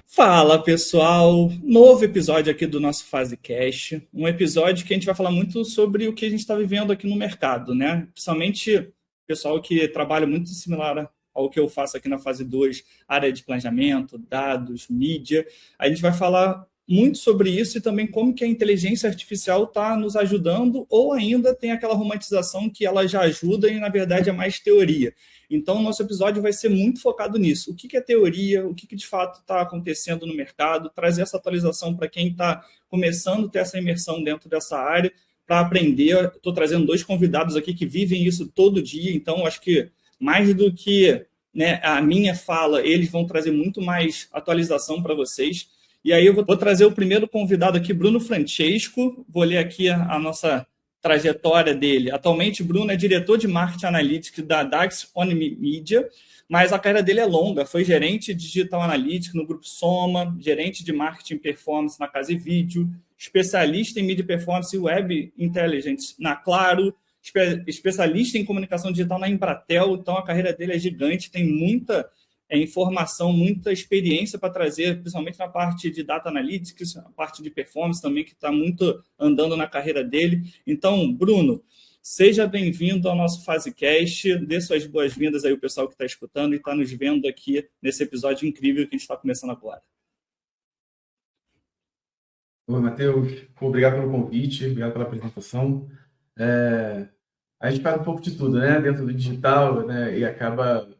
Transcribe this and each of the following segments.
Fala pessoal, novo episódio aqui do nosso FaseCast, um episódio que a gente vai falar muito sobre o que a gente está vivendo aqui no mercado, né? Principalmente pessoal que trabalha muito similar ao que eu faço aqui na fase 2, área de planejamento, dados, mídia. A gente vai falar muito sobre isso e também como que a inteligência artificial está nos ajudando ou ainda tem aquela romantização que ela já ajuda e, na verdade, é mais teoria. Então, o nosso episódio vai ser muito focado nisso. O que é teoria, o que de fato está acontecendo no mercado, trazer essa atualização para quem está começando a ter essa imersão dentro dessa área, para aprender. Estou trazendo 2 convidados aqui que vivem isso todo dia, então acho que mais do que, né, a minha fala, eles vão trazer muito mais atualização para vocês. E aí eu vou trazer o primeiro convidado aqui, Bruno Francesco. Vou ler aqui a nossa trajetória dele. Atualmente, Bruno é diretor de Marketing Analytics da DAX OnMedia, mas a carreira dele é longa. Foi gerente de Digital Analytics no Grupo Soma, gerente de Marketing Performance na Casa e Vídeo, especialista em Media Performance e Web Intelligence na Claro, especialista em comunicação digital na Embratel. Então, a carreira dele é gigante, tem muita informação, muita experiência para trazer, principalmente na parte de Data Analytics, a parte de Performance também, que está muito andando na carreira dele. Então, Bruno, seja bem-vindo ao nosso FaseCast, dê suas boas-vindas aí ao pessoal que está escutando e está nos vendo aqui nesse episódio incrível que a gente está começando agora. Oi, Matheus. Obrigado pelo convite, obrigado pela apresentação. A gente faz um pouco de tudo, né? Dentro do digital, né? E acaba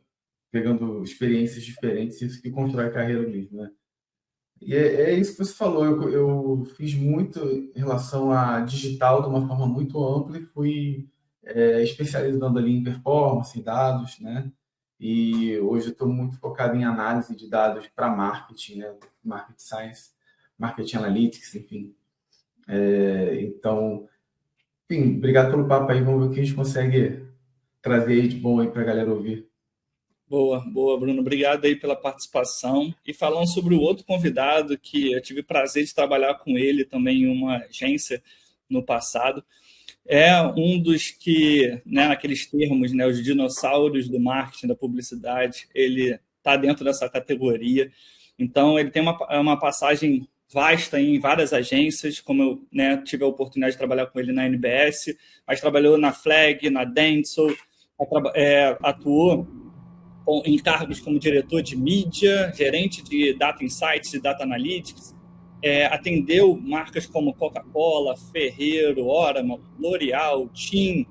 pegando experiências diferentes, isso que constrói a carreira mesmo, né? E é isso que você falou, eu fiz muito em relação a digital de uma forma muito ampla e fui especializando ali em performance, em dados, né? E hoje eu estou muito focado em análise de dados para marketing, né? Market Science, Marketing Analytics, enfim. Então, enfim, obrigado pelo papo aí, vamos ver o que a gente consegue trazer aí de bom aí para a galera ouvir. Boa, Bruno. Obrigado aí pela participação. E falando sobre o outro convidado, que eu tive o prazer de trabalhar com ele também em uma agência no passado, é um dos que, né, naqueles termos, né, os dinossauros do marketing, da publicidade, ele está dentro dessa categoria. Então, ele tem uma passagem vasta em várias agências, como eu, né, tive a oportunidade de trabalhar com ele na NBS, mas trabalhou na Flag, na Denso, atuou em cargos como diretor de mídia, gerente de Data Insights e Data Analytics, atendeu marcas como Coca-Cola, Ferrero, Oracle, L'Oréal, TIM,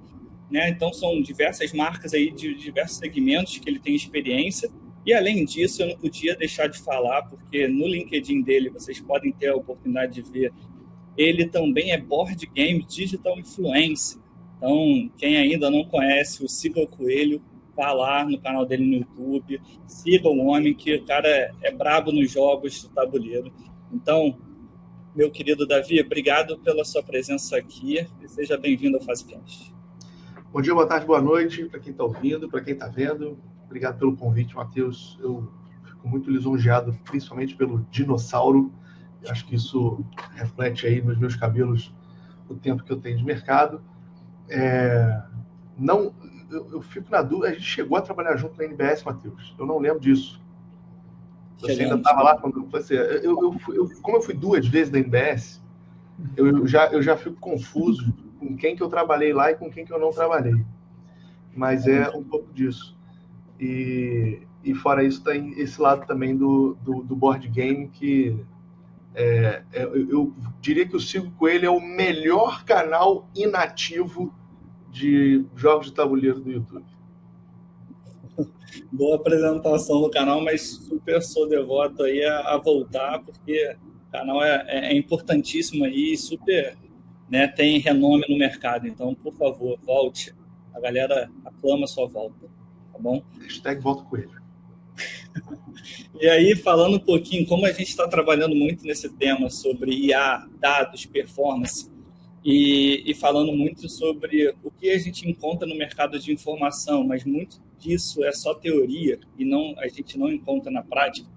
né? Então são diversas marcas aí de diversos segmentos que ele tem experiência. E além disso, eu não podia deixar de falar, porque no LinkedIn dele vocês podem ter a oportunidade de ver, ele também é Board Game Digital Influencer. Então, quem ainda não conhece o Siga o Coelho, vá lá no canal dele no YouTube, siga o homem, que o cara é brabo nos jogos de tabuleiro. Então, meu querido Davi, obrigado pela sua presença aqui e seja bem-vindo ao FaseCast. Bom dia, boa tarde, boa noite para quem está ouvindo, para quem está vendo. Obrigado pelo convite, Matheus. Eu fico muito lisonjeado, principalmente pelo dinossauro. Eu acho que isso reflete aí nos meus cabelos o tempo que eu tenho de mercado. Eu fico na dúvida, a gente chegou a trabalhar junto na NBS, Matheus. Eu não lembro disso. Você ainda estava lá quando você. Como eu fui 2 vezes na NBS, eu já fico confuso com quem que eu trabalhei lá e com quem que eu não trabalhei. Mas é um pouco disso. E fora isso, tem esse lado também do board game, que eu diria que o Sigo Coelho é o melhor canal inativo de jogos de tabuleiro do YouTube. Boa apresentação do canal, mas super sou devoto aí a voltar, porque o canal é importantíssimo aí, super, né, tem renome no mercado. Então, por favor, volte. A galera aclama a sua volta, tá bom? Hashtag volta coelho. E aí, falando um pouquinho, como a gente está trabalhando muito nesse tema sobre IA, dados, performance, e falando muito sobre o que a gente encontra no mercado de informação, mas muito disso é só teoria e a gente não encontra na prática.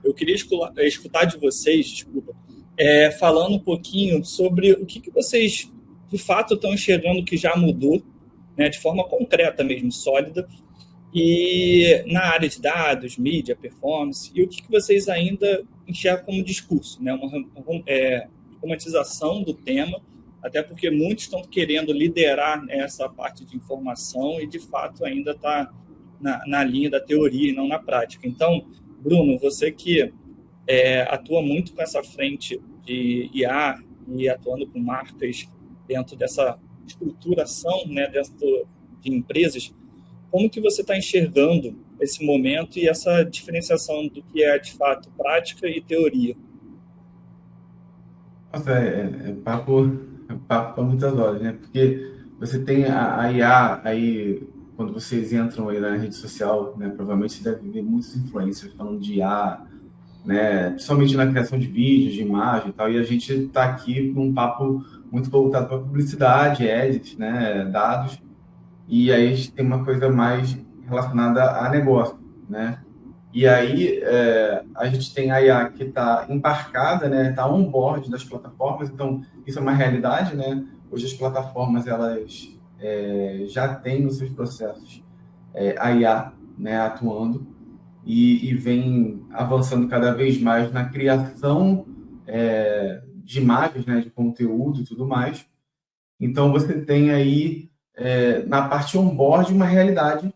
Eu queria escutar de vocês, falando um pouquinho sobre o que vocês, de fato, estão enxergando que já mudou, né, de forma concreta mesmo, sólida, e na área de dados, mídia, performance, e o que vocês ainda enxergam como discurso, né, uma romantização do tema, até porque muitos estão querendo liderar essa parte de informação e, de fato, ainda está na linha da teoria e não na prática. Então, Bruno, você que atua muito com essa frente de IA e atuando com marcas dentro dessa estruturação, né, dentro de empresas, como que você está enxergando esse momento e essa diferenciação do que é, de fato, prática e teoria? Nossa, é papo para muitas horas, né? Porque você tem a IA aí, quando vocês entram aí na rede social, né? Provavelmente você deve ver muitos influencers falando de IA, né? Principalmente na criação de vídeos, de imagem e tal. E a gente está aqui com um papo muito voltado para publicidade, edits, né? Dados. E aí a gente tem uma coisa mais relacionada a negócio, né? E aí a gente tem a IA que está embarcada, né? Está on-board das plataformas, então isso é uma realidade, né? Hoje as plataformas elas já têm nos seus processos a IA, né, atuando e vem avançando cada vez mais na criação de imagens, né, de conteúdo e tudo mais. Então você tem aí na parte on-board uma realidade,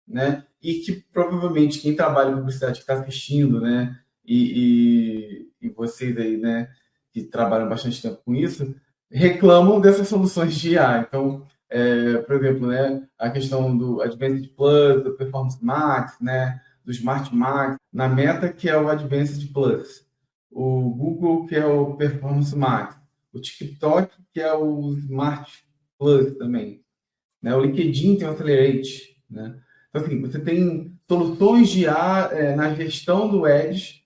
né? E que provavelmente quem trabalha em publicidade que está assistindo, né? E vocês aí, né? Que trabalham bastante tempo com isso, reclamam dessas soluções de IA. Então, por exemplo, né? A questão do Advanced Plus, do Performance Max, né? Do Smart Max, na Meta que é o Advanced Plus, o Google que é o Performance Max, o TikTok que é o Smart Plus também, né? O LinkedIn tem o Accelerate, né? Então, assim, você tem soluções de IA na gestão do Ads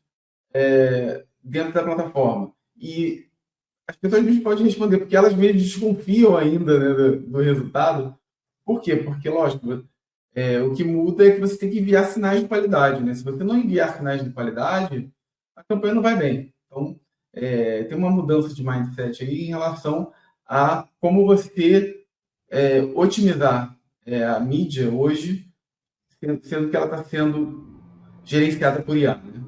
dentro da plataforma. E as pessoas mesmo podem responder, porque elas mesmo desconfiam ainda, né, do resultado. Por quê? Porque, lógico, o que muda é que você tem que enviar sinais de qualidade, né? Se você não enviar sinais de qualidade, a campanha não vai bem. Então, tem uma mudança de mindset aí em relação a como você otimizar a mídia hoje, sendo que ela está sendo gerenciada por IA, né?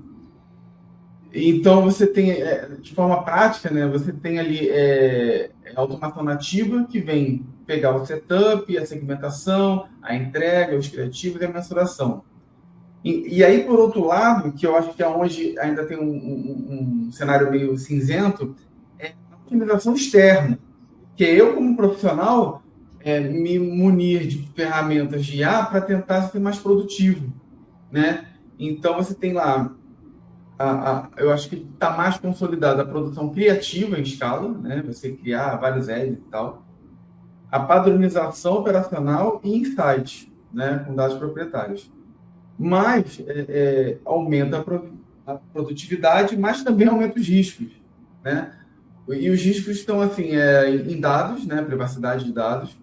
Então você tem, de forma prática, né, você tem ali a automação nativa que vem pegar o setup, a segmentação, a entrega, os criativos e a mensuração. E aí, por outro lado, que eu acho que é onde ainda tem um cenário meio cinzento, é a otimização externa, que é eu, como profissional, me munir de ferramentas de IA para tentar ser mais produtivo, né? Então, você tem lá, eu acho que está mais consolidada a produção criativa em escala, né? Você criar vários edits e tal, a padronização operacional e insights, né? Com dados proprietários. Mas aumenta a produtividade, mas também aumenta os riscos, né? E os riscos estão assim em dados, né? Privacidade de dados,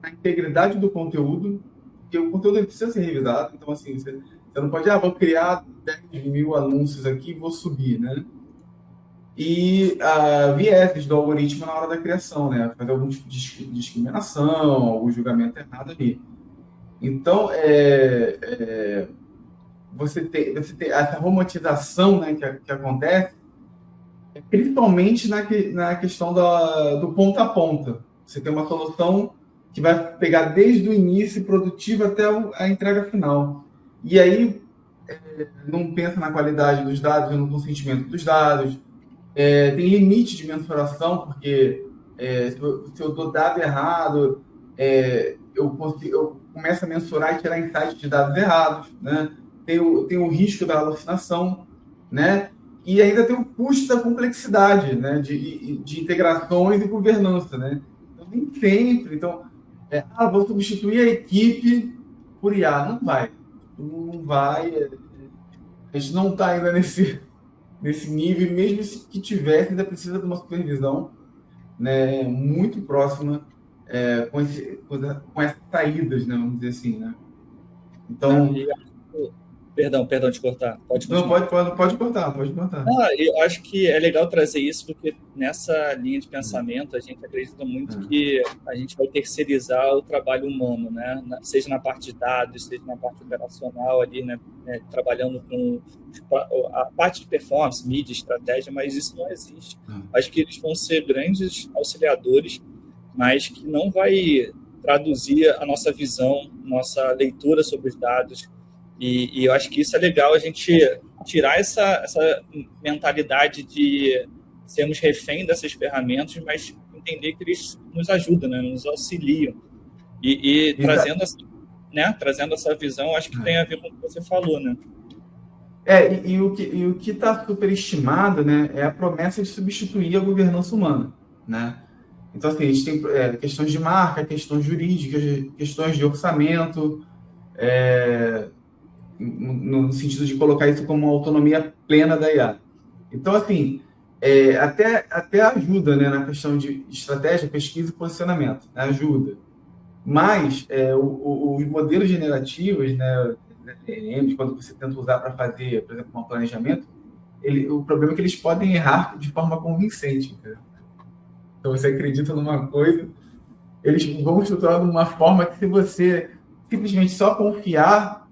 na integridade do conteúdo, porque o conteúdo precisa ser revisado. Então, assim, você não pode, vou criar 10 mil anúncios aqui e vou subir, né? E vieses do algoritmo na hora da criação, né? Fazer algum tipo de discriminação, algum julgamento errado ali. Então, você tem essa romantização, né, que acontece, principalmente na questão do ponta a ponta. Você tem uma solução que vai pegar desde o início produtivo até a entrega final. E aí não pensa na qualidade dos dados, no consentimento dos dados. Tem limite de mensuração, porque se eu dou dado errado, eu começo a mensurar e tirar insights de dados errados, né? Tem o risco da alucinação, né? E ainda tem o custo da complexidade, né? De integrações e governança, né? Então, nem sempre. Então, vou substituir a equipe por IA. Não vai. Não vai. A gente não está ainda nesse nível, mesmo se que tivesse, ainda precisa de uma supervisão, né, muito próxima com essas saídas, né, vamos dizer assim, né? Então, Perdão de cortar. Pode Não, continuar. pode cortar, pode cortar. Ah, eu acho que é legal trazer isso, porque nessa linha de pensamento a gente acredita muito que a gente vai terceirizar o trabalho humano, né? Seja na parte de dados, seja na parte operacional ali, né? Trabalhando com a parte de performance, mídia, estratégia, mas isso não existe. Acho que eles vão ser grandes auxiliadores, mas que não vai traduzir a nossa visão, nossa leitura sobre os dados. E eu acho que isso é legal, a gente tirar essa mentalidade de sermos refém dessas ferramentas, mas entender que eles nos ajudam, né? Nos auxiliam. E Exa- trazendo essa visão, acho que tem a ver com o que você falou, né? O que está superestimado, né, é a promessa de substituir a governança humana, né? Então, assim, a gente tem questões de marca, questões jurídicas, questões de orçamento, no sentido de colocar isso como uma autonomia plena da IA. Então, assim, até ajuda, né, na questão de estratégia, pesquisa e posicionamento, né, ajuda. Mas os modelos generativos, né, quando você tenta usar para fazer, por exemplo, um planejamento, o problema é que eles podem errar de forma convincente. Entendeu? Então, você acredita numa coisa, eles vão estruturar de uma forma que, se você simplesmente só confiar,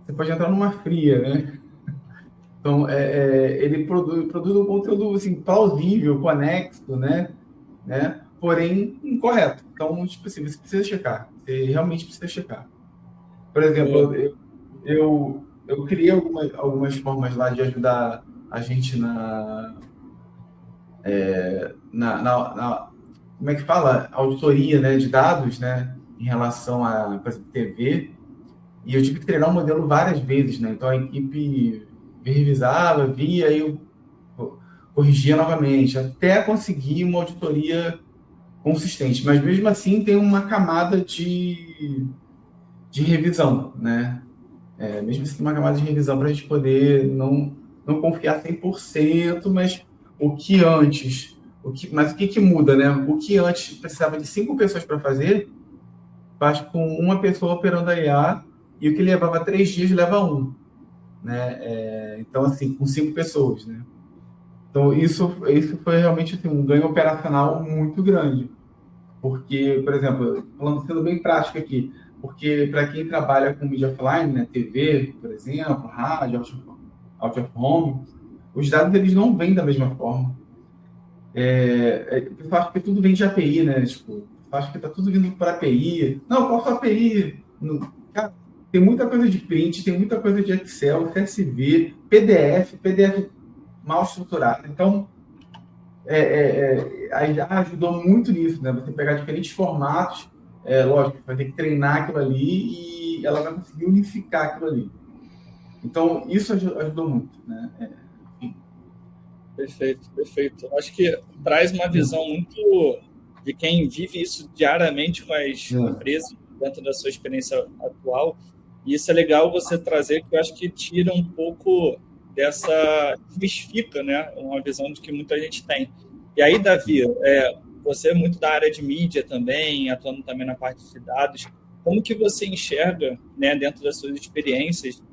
você pode entrar numa fria, né? Então, ele produz um conteúdo assim, plausível, conexo, né? Porém, incorreto. Então, tipo assim, você precisa checar. Você realmente precisa checar. Por exemplo, eu criei algumas formas lá de ajudar a gente na como é que fala? Auditoria, né, de dados, né, em relação a, por exemplo, TV. E eu tive que treinar o modelo várias vezes, né? Então a equipe revisava, via e eu corrigia novamente, até conseguir uma auditoria consistente. Mas mesmo assim tem uma camada de revisão, né? Mesmo assim tem uma camada de revisão para a gente poder não confiar 100%, mas o que antes, mas o que muda, né? O que antes precisava de 5 pessoas para fazer, faz com uma pessoa operando a IA, e o que levava 3 dias leva um, né? Então, assim, com 5 pessoas, né? Então, isso foi realmente assim, um ganho operacional muito grande. Porque, por exemplo, sendo bem prático aqui, porque para quem trabalha com mídia offline, né, TV, por exemplo, rádio, out of home, os dados eles não vêm da mesma forma. Eu acho que tudo vem de API, né? Tipo, eu acho que está tudo vindo por API. Não, qual é a API? Cara, tem muita coisa de print, tem muita coisa de Excel, CSV, PDF mal estruturado. Então, aí já ajudou muito nisso, né? Você pegar diferentes formatos, lógico, vai ter que treinar aquilo ali e ela vai conseguir unificar aquilo ali. Então, isso ajudou muito, né? Perfeito, perfeito. Acho que traz uma visão muito de quem vive isso diariamente com as empresas, dentro da sua experiência atual. E isso é legal você trazer, que eu acho que tira um pouco dessa. Desmistifica, né? Uma visão de que muita gente tem. E aí, Davi, você é muito da área de mídia também, atuando também na parte de dados. Como que você enxerga, né, dentro das suas experiências,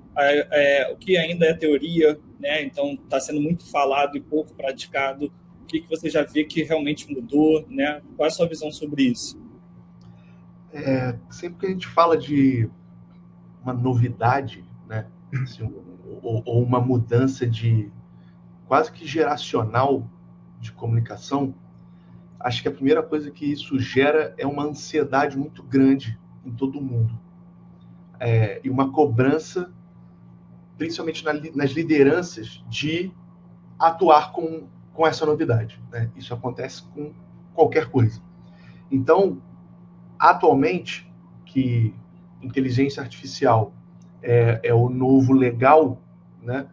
o que ainda é teoria, né? Então está sendo muito falado e pouco praticado. O que você já vê que realmente mudou, né? Qual é a sua visão sobre isso? Sempre que a gente fala de uma novidade, né? Assim, ou uma mudança de quase que geracional de comunicação, acho que a primeira coisa que isso gera é uma ansiedade muito grande em todo mundo. E uma cobrança, principalmente nas lideranças, de atuar com essa novidade. Né? Isso acontece com qualquer coisa. Então, atualmente, que inteligência artificial é o novo legal, né?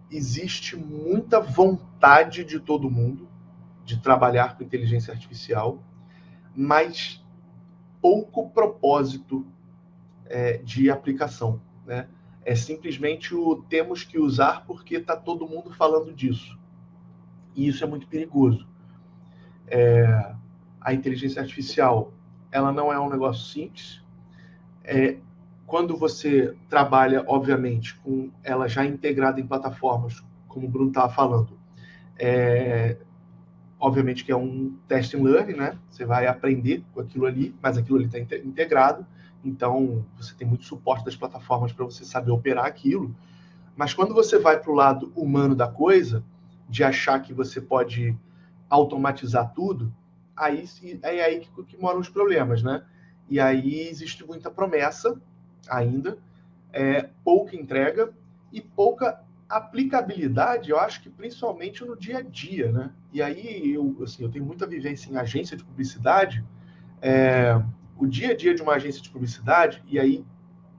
Existe muita vontade de todo mundo de trabalhar com inteligência artificial, mas pouco propósito de aplicação. Né? É simplesmente o temos que usar porque está todo mundo falando disso. E isso é muito perigoso. A inteligência artificial, ela não é um negócio simples. quando você trabalha, obviamente, com ela já integrada em plataformas, como o Bruno estava falando, obviamente que é um test and learn, né? Você vai aprender com aquilo ali, mas aquilo ali está integrado, então você tem muito suporte das plataformas para você saber operar aquilo. Mas quando você vai para o lado humano da coisa, de achar que você pode automatizar tudo, aí é aí que moram os problemas, né? E aí existe muita promessa ainda, pouca entrega e pouca aplicabilidade, eu acho que principalmente no dia a dia, né? E aí eu tenho muita vivência em agência de publicidade, o dia a dia de uma agência de publicidade, e aí,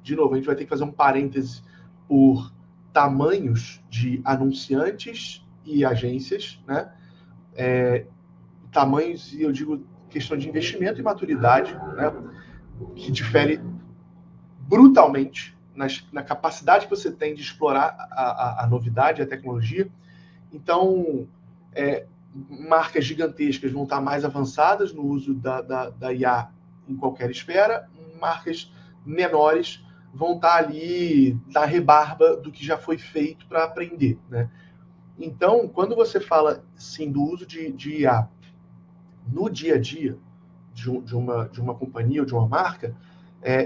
de novo, a gente vai ter que fazer um parêntese por tamanhos de anunciantes e agências, né? Tamanhos, e eu digo questão de investimento e maturidade, né? Que difere brutalmente na capacidade que você tem de explorar a novidade, a tecnologia. Então, marcas gigantescas vão estar mais avançadas no uso da IA em qualquer esfera, marcas menores vão estar ali na rebarba do que já foi feito para aprender, né? Então, quando você fala, sim, do uso de IA no dia a dia de uma companhia ou de uma marca,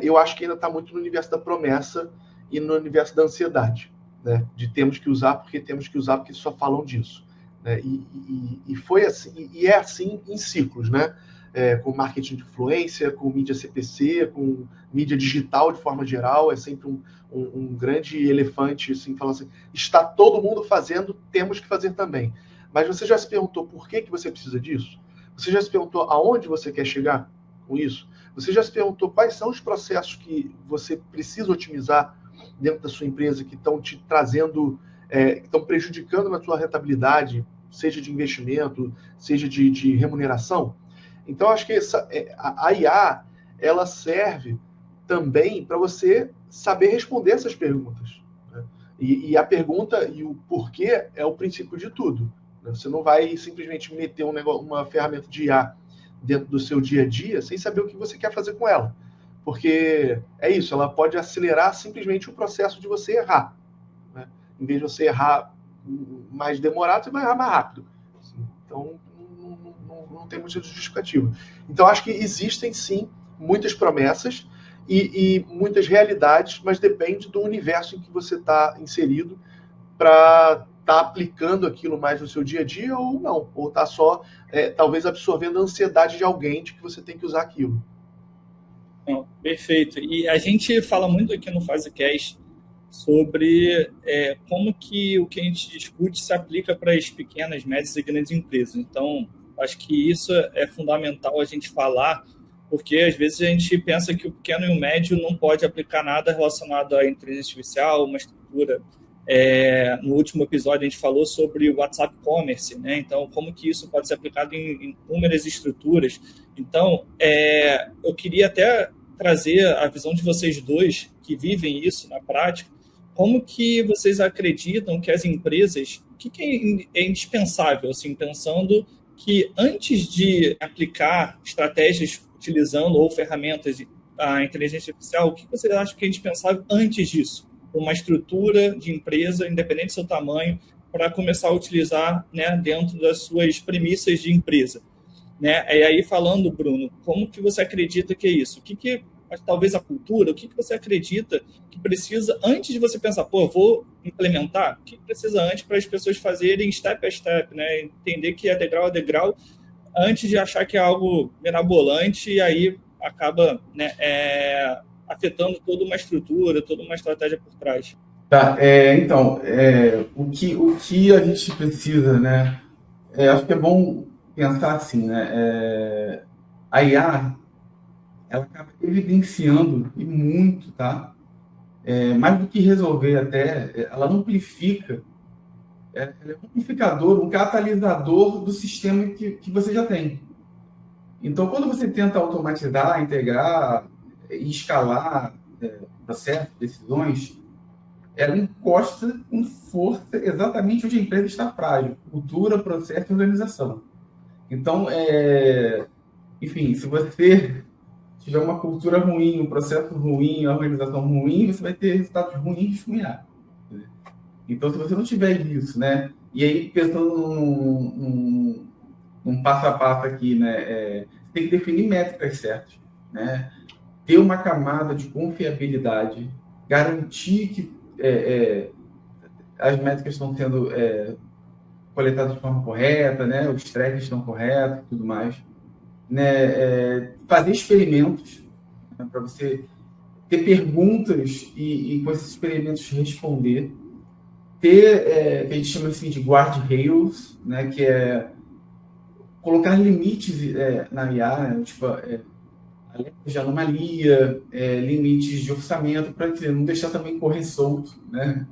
eu acho que ainda está muito no universo da promessa e no universo da ansiedade, né? De temos que usar porque só falam disso, né? E foi assim, e é assim em ciclos, né? Com marketing de influência, com mídia CPC, com mídia digital de forma geral, é sempre um grande elefante, assim, falando assim, está todo mundo fazendo, temos que fazer também. Mas você já se perguntou por que você precisa disso? Você já se perguntou aonde você quer chegar com isso? Você já se perguntou quais são os processos que você precisa otimizar dentro da sua empresa que estão te trazendo, estão prejudicando na sua rentabilidade, seja de investimento, seja de remuneração? Então, acho que a IA, ela serve também para você saber responder essas perguntas, né? E a pergunta e o porquê é o princípio de tudo. Você não vai simplesmente meter uma ferramenta de IA dentro do seu dia a dia sem saber o que você quer fazer com ela. Porque é isso, ela pode acelerar simplesmente o processo de você errar, né? Em vez de você errar mais demorado, você vai errar mais rápido. Então, não tem muita justificativa. Então, acho que existem, sim, muitas promessas e muitas realidades, mas depende do universo em que você está inserido para estar aplicando aquilo mais no seu dia a dia ou não. Ou está só, talvez, absorvendo a ansiedade de alguém de que você tem que usar aquilo. Não, perfeito. E a gente fala muito aqui no FazeCast sobre como que o que a gente discute se aplica para as pequenas, médias e grandes empresas. Então, acho que isso é fundamental a gente falar, porque às vezes a gente pensa que o pequeno e o médio não pode aplicar nada relacionado à inteligência artificial, uma estrutura. No último episódio a gente falou sobre o WhatsApp Commerce, né? Então, como que isso pode ser aplicado em inúmeras estruturas. Então, eu queria até trazer a visão de vocês dois, que vivem isso na prática, como que vocês acreditam que as empresas, o que é indispensável, assim, pensando que antes de aplicar estratégias utilizando ou ferramentas da inteligência artificial, o que vocês acham que é indispensável antes disso? Uma estrutura de empresa, independente do seu tamanho, para começar a utilizar, né, dentro das suas premissas de empresa, né? E aí, falando, Bruno, como que você acredita que é isso? Talvez a cultura, o que você acredita que precisa antes de você pensar, vou implementar? O que precisa antes para as pessoas fazerem step by step, né? Entender que é degrau a degrau, antes de achar que é algo mirabolante e aí acaba, né, afetando toda uma estrutura, toda uma estratégia por trás. Tá, então, o que a gente precisa, né? Acho que é bom pensar assim, né? A IA, ela acaba evidenciando, e muito, tá? Mais do que resolver até, ela amplifica, ela é um amplificador, um catalisador do sistema que você já tem. Então, quando você tenta automatizar, integrar e escalar processos, decisões, ela encosta com força exatamente onde a empresa está frágil: cultura, processo e organização. Então, enfim, se você tiver uma cultura ruim, um processo ruim, uma organização ruim, você vai ter resultados ruins com IA. Então, se você não tiver isso, né? E aí, pensando num passo a passo aqui, né? Você tem que definir métricas certas, né? Ter uma camada de confiabilidade, garantir que as métricas estão sendo coletadas de forma correta, né? Os tracks estão corretos, tudo mais, né? Fazer experimentos, né? Para você ter perguntas e com esses experimentos responder, ter que a gente chama assim de guardrails, né? Que é colocar limites na IA, né? Tipo, alertas de anomalia, limites de orçamento, para não deixar também correr solto, né?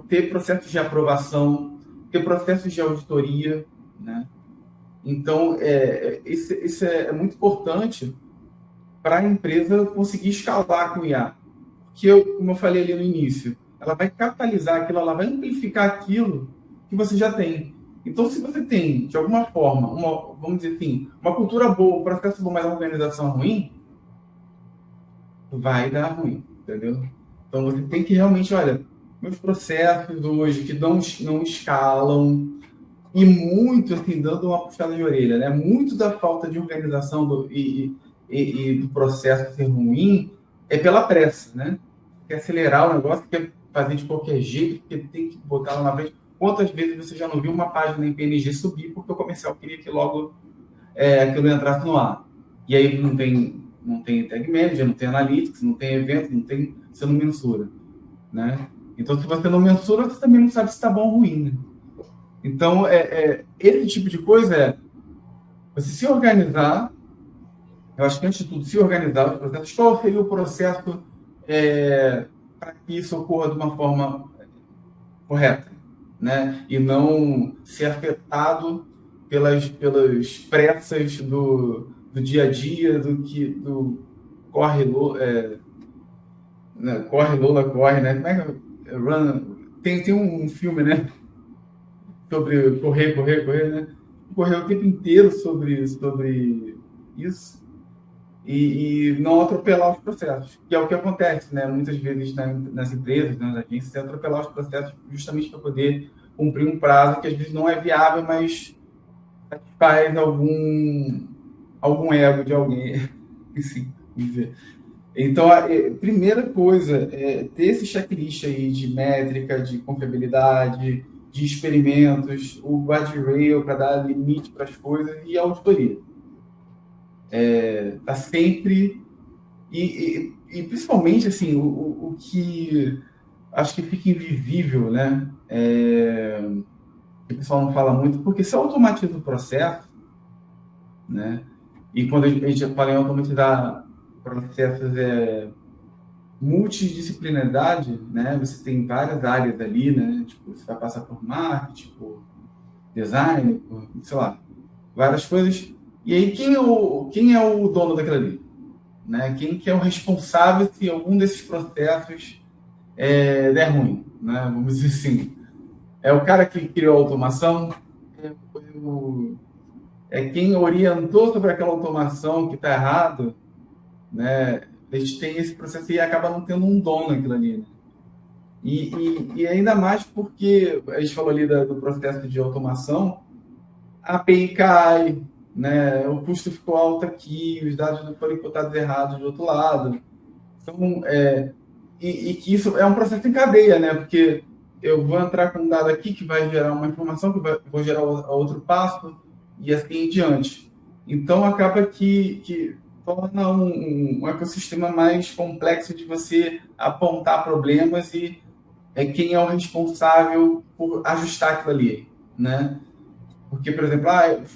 Ter processos de aprovação, ter processos de auditoria, né? Então, isso é muito importante para a empresa conseguir escalar com o IA. Porque, como eu falei ali no início, ela vai capitalizar aquilo, ela vai amplificar aquilo que você já tem. Então, se você tem, de alguma forma, vamos dizer assim, uma cultura boa, um processo bom, mas uma organização ruim, vai dar ruim, entendeu? Então, você tem que realmente, olha, meus processos hoje que não escalam, e muito, assim, dando uma puxada de orelha, né? Muito da falta de organização e do processo ser ruim é pela pressa, né? Quer acelerar o negócio, quer fazer de qualquer jeito, porque tem que botar lá na frente. Quantas vezes você já não viu uma página em PNG subir porque o comercial queria que logo aquilo entrasse no ar? E aí não tem tag manager, não tem analytics, não tem evento, você não mensura, né? Então, se você não mensura, você também não sabe se está bom ou ruim, né? Então, esse tipo de coisa você se organizar. Eu acho que, antes de tudo, se organizar os processos. Qual seria o processo para que isso ocorra de uma forma correta, né? E não ser afetado pelas pressas do dia a dia, do corre, né? Corre, Lola, corre, né? Como é que run? Tem um filme, né? Sobre correr, né? Correr o tempo inteiro sobre isso e não atropelar os processos, que é o que acontece, né? Muitas vezes nas empresas, nas agências, é atropelar os processos justamente para poder cumprir um prazo que às vezes não é viável, mas satisfaz algum ego de alguém, assim, dizer. Então, a primeira coisa é ter esse checklist aí de métrica, de confiabilidade, de experimentos, o guardrail para dar limite para as coisas e a auditoria. Tá sempre... E principalmente, assim, o que acho que fica invisível, né? Que o pessoal não fala muito, porque se automatiza o processo, né? E quando a gente fala em automatizar processos, multidisciplinaridade, né? Você tem várias áreas ali, né? Tipo, você vai passar por marketing, por design, por, sei lá, várias coisas. E aí, quem é o dono daquilo ali? Né? Quem que é o responsável se algum desses processos der ruim? Né? Vamos dizer assim. É o cara que criou a automação? Quem orientou sobre aquela automação que está errado? Né? A gente tem esse processo e acaba não tendo um dono naquilo ali. Né? E ainda mais porque a gente falou ali do processo de automação, a API cai, né? O custo ficou alto aqui, os dados não foram imputados errados do outro lado. Então, que isso é um processo em cadeia, né? Porque eu vou entrar com um dado aqui que vai gerar uma informação, vou gerar outro passo, e assim em diante. Então, acaba que torna um ecossistema mais complexo de você apontar problemas e quem é o responsável por ajustar aquilo ali, né? Porque, por exemplo,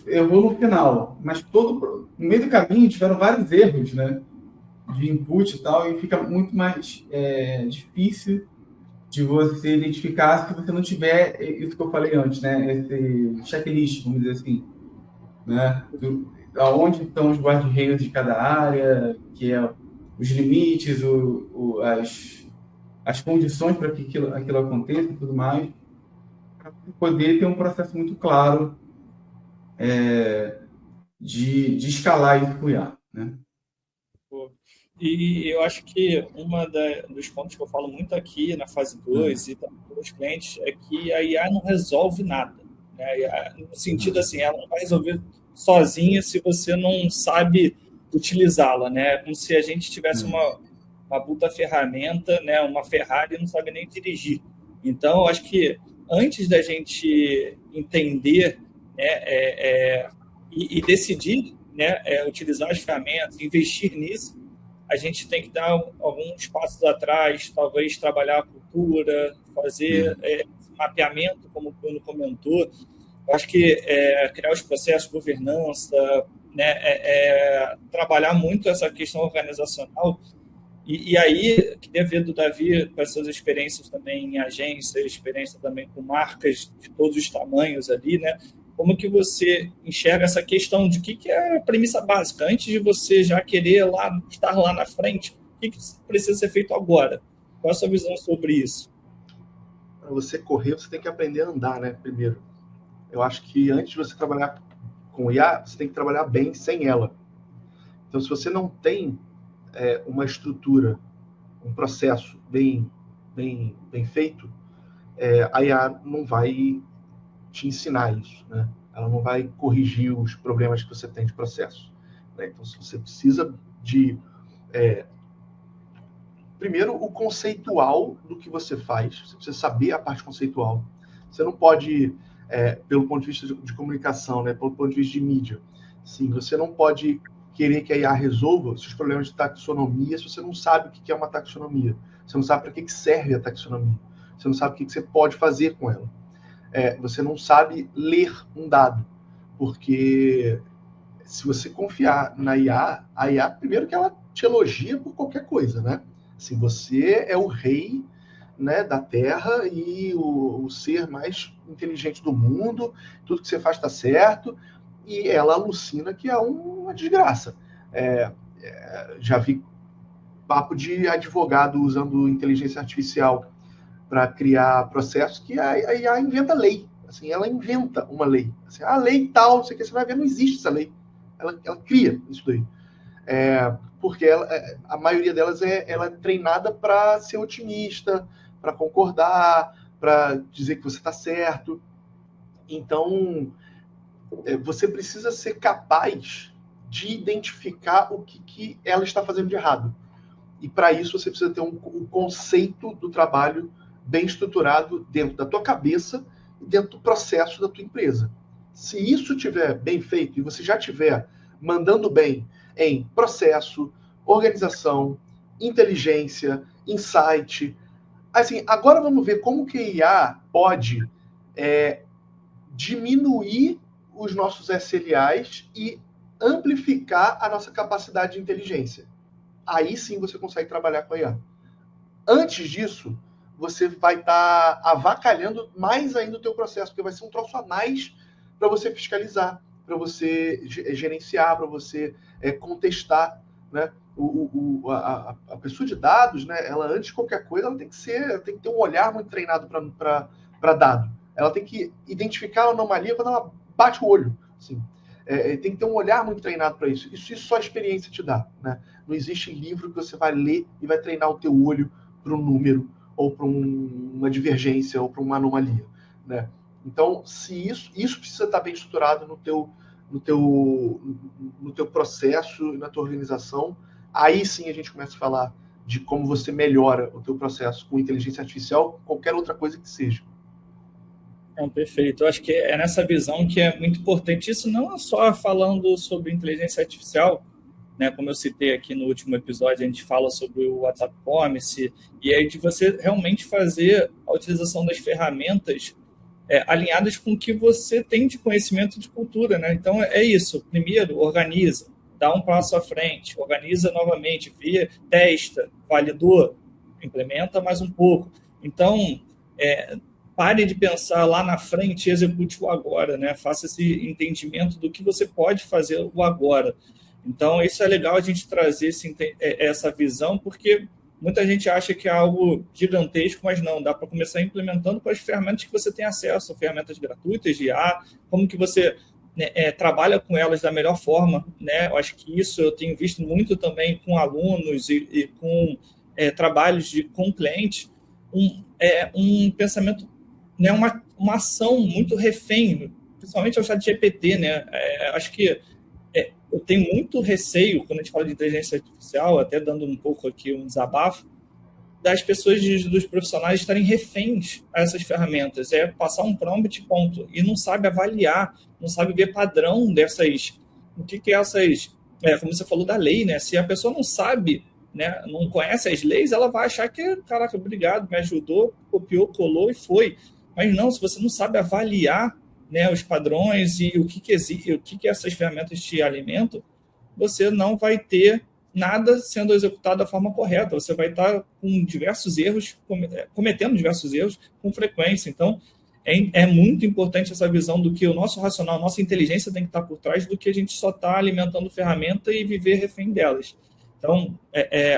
eu vou no final, mas no meio do caminho tiveram vários erros, né? De input e tal, e fica muito mais difícil de você identificar se você não tiver isso que eu falei antes, né? Esse checklist, vamos dizer assim, né? Aonde estão os guarda-reis de cada área, que é os limites, as condições para que aquilo aconteça e tudo mais, para poder ter um processo muito claro de escalar isso com o IA, né? Show. E eu acho que dos pontos que eu falo muito aqui na fase 2 e também com os clientes é que a IA não resolve nada, né? No sentido assim, ela não vai resolver sozinha se você não sabe utilizá-la, né? Como se a gente tivesse uma puta ferramenta, né? Uma Ferrari e não sabe nem dirigir. Então, eu acho que antes da gente entender, né, e decidir, né, utilizar as ferramentas, investir nisso, a gente tem que dar alguns passos atrás, talvez trabalhar a cultura, fazer mapeamento, como o Bruno comentou. Eu acho que criar os processos, governança, né, trabalhar muito essa questão organizacional. E aí, queria ver do Davi, com as suas experiências também em agência, experiência também com marcas de todos os tamanhos ali, né? Como que você enxerga essa questão de que é a premissa básica? Antes de você já querer estar lá na frente, o que precisa ser feito agora? Qual a sua visão sobre isso? Para você correr, você tem que aprender a andar, né? Primeiro. Eu acho que antes de você trabalhar com IA, você tem que trabalhar bem sem ela. Então, se você não tem uma estrutura, um processo bem feito, a IA não vai te ensinar isso, né? Ela não vai corrigir os problemas que você tem de processo, né? Então, se você precisa de primeiro o conceitual do que você faz, você precisa saber a parte conceitual. Você não pode, pelo ponto de vista de comunicação, né, pelo ponto de vista de mídia, sim, você não pode querer que a IA resolva os seus problemas de taxonomia se você não sabe o que é uma taxonomia. Você não sabe para que serve a taxonomia. Você não sabe o que você pode fazer com ela. Você não sabe ler um dado, porque se você confiar na IA, a IA, primeiro que ela te elogia por qualquer coisa, né? Assim, você é o rei, né, da Terra e o ser mais inteligente do mundo, tudo que você faz está certo, e ela alucina que é uma desgraça. Já vi papo de advogado usando inteligência artificial para criar processos que a IA inventa lei. Assim, ela inventa uma lei. Assim, a lei tal, não sei o que, você vai ver, não existe essa lei. Ela cria isso daí. Porque a maioria delas ela é treinada para ser otimista, para concordar, para dizer que você está certo. Então, você precisa ser capaz de identificar o que ela está fazendo de errado. E para isso você precisa ter um conceito do trabalho bem estruturado dentro da tua cabeça e dentro do processo da tua empresa. Se isso estiver bem feito e você já estiver mandando bem em processo, organização, inteligência, insight, assim, agora vamos ver como que a IA pode diminuir os nossos SLAs e amplificar a nossa capacidade de inteligência. Aí sim você consegue trabalhar com a IA. Antes disso, você vai estar avacalhando mais ainda o teu processo, porque vai ser um troço a mais para você fiscalizar, para você gerenciar, para você contestar, né? A pessoa de dados, né? Ela, antes de qualquer coisa, ela tem que ter um olhar muito treinado para dado. Ela tem que identificar a anomalia quando ela bate o olho. Assim. Tem que ter um olhar muito treinado para isso. Isso só a experiência te dá, né? Não existe livro que você vai ler e vai treinar o teu olho para um número, ou para uma divergência, ou para uma anomalia, né? Então, se isso precisa estar bem estruturado no teu processo, na tua organização, aí sim a gente começa a falar de como você melhora o teu processo com inteligência artificial, qualquer outra coisa que seja. Perfeito. Eu acho que é nessa visão que é muito importante. Isso não é só falando sobre inteligência artificial, né? Como eu citei aqui no último episódio, a gente fala sobre o WhatsApp Commerce, e aí de você realmente fazer a utilização das ferramentas alinhadas com o que você tem de conhecimento de cultura, né? Então, é isso. Primeiro, organiza, dá um passo à frente, organiza novamente, vê, testa, validou, implementa mais um pouco. Então, pare de pensar lá na frente e execute o agora, né? Faça esse entendimento do que você pode fazer o agora. Então, isso é legal a gente trazer essa visão, porque muita gente acha que é algo gigantesco, mas não, dá para começar implementando com as ferramentas que você tem acesso, ferramentas gratuitas de IA, como que você né, trabalha com elas da melhor forma, né? Eu acho que isso eu tenho visto muito também com alunos e com trabalhos com clientes, um pensamento, né, uma ação muito refém, principalmente ao ChatGPT, né? Acho que eu tenho muito receio, quando a gente fala de inteligência artificial, até dando um pouco aqui um desabafo, das pessoas, dos profissionais estarem reféns a essas ferramentas. É passar um prompt, ponto. E não sabe avaliar, não sabe ver padrão dessas... O que é essas... como você falou da lei, né? Se a pessoa não sabe, né, não conhece as leis, ela vai achar que, caraca, obrigado, me ajudou, copiou, colou e foi. Mas não, se você não sabe avaliar, né, os padrões e o que essas ferramentas te alimentam, você não vai ter nada sendo executado da forma correta. Você vai estar com diversos erros, cometendo diversos erros com frequência. Então, é muito importante essa visão do que o nosso racional, nossa inteligência tem que estar por trás do que a gente só está alimentando ferramenta e viver refém delas. Então,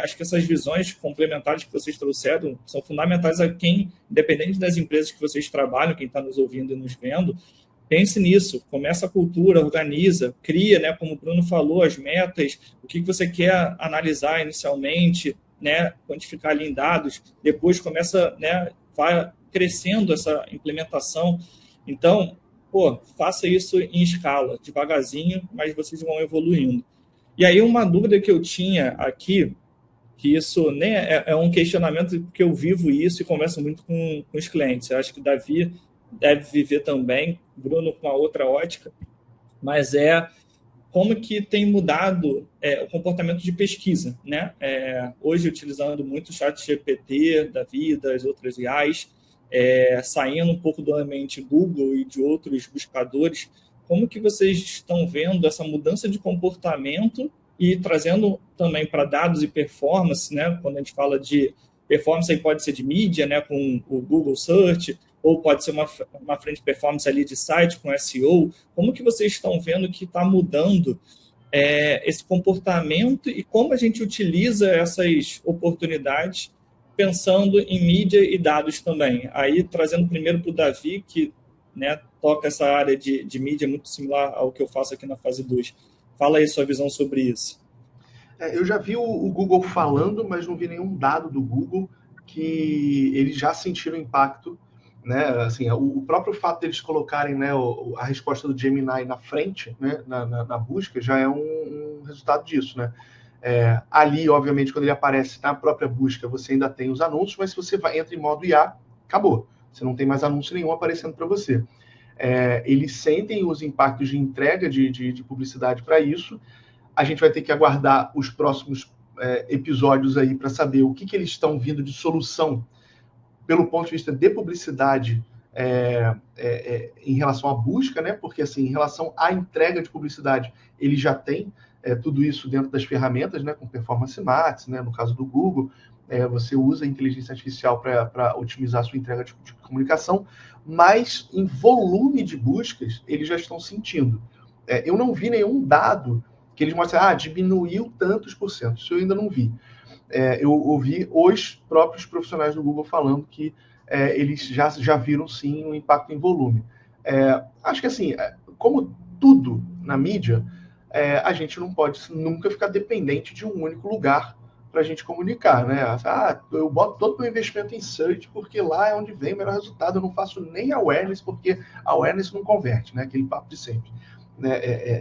acho que essas visões complementares que vocês trouxeram são fundamentais a quem, independente das empresas que vocês trabalham, quem está nos ouvindo e nos vendo, pense nisso, começa a cultura, organiza, cria, né, como o Bruno falou, as metas, o que você quer analisar inicialmente, né, quantificar ali em dados, depois começa, né, vai crescendo essa implementação. Então, faça isso em escala, devagarzinho, mas vocês vão evoluindo. E aí uma dúvida que eu tinha aqui, que isso nem é um questionamento, porque eu vivo isso e converso muito com os clientes. Eu acho que o Davi deve viver também, Bruno com a outra ótica, mas como que tem mudado o comportamento de pesquisa, né? Hoje, utilizando muito o ChatGPT da vida, as outras IAs, saindo um pouco do ambiente Google e de outros buscadores, como que vocês estão vendo essa mudança de comportamento e trazendo também para dados e performance, né? Quando a gente fala de performance, aí pode ser de mídia, né? Com o Google Search, ou pode ser uma frente de performance ali de site com SEO. Como que vocês estão vendo que está mudando esse comportamento e como a gente utiliza essas oportunidades pensando em mídia e dados também? Aí, trazendo primeiro para o Davi, que, né, toca essa área de mídia muito similar ao que eu faço aqui na fase 2. Fala aí sua visão sobre isso. Eu já vi o Google falando, mas não vi nenhum dado do Google que eles já sentiram impacto, né? Assim, o próprio fato deles colocarem, né, a resposta do Gemini na frente, né, na busca, já é um resultado disso, né? Ali, obviamente, quando ele aparece na própria busca, você ainda tem os anúncios, mas se você entra em modo IA, acabou. Você não tem mais anúncio nenhum aparecendo para você. Eles sentem os impactos de entrega de publicidade para isso. A gente vai ter que aguardar os próximos episódios aí para saber o que eles estão vindo de solução pelo ponto de vista de publicidade em relação à busca, né? Porque, assim, em relação à entrega de publicidade, ele já tem tudo isso dentro das ferramentas, né? Com Performance Max, né? No caso do Google, você usa a inteligência artificial para otimizar a sua entrega de comunicação, mas em volume de buscas, eles já estão sentindo. Eu não vi nenhum dado que eles mostram, diminuiu tantos por cento. Isso eu ainda não vi. Eu ouvi os próprios profissionais do Google falando que eles já viram, sim, um impacto em volume. Acho que, assim, como tudo na mídia, a gente não pode nunca ficar dependente de um único lugar para a gente comunicar, né? Eu boto todo o meu investimento em search porque lá é onde vem o melhor resultado. Eu não faço nem awareness porque a awareness não converte, né? Aquele papo de sempre.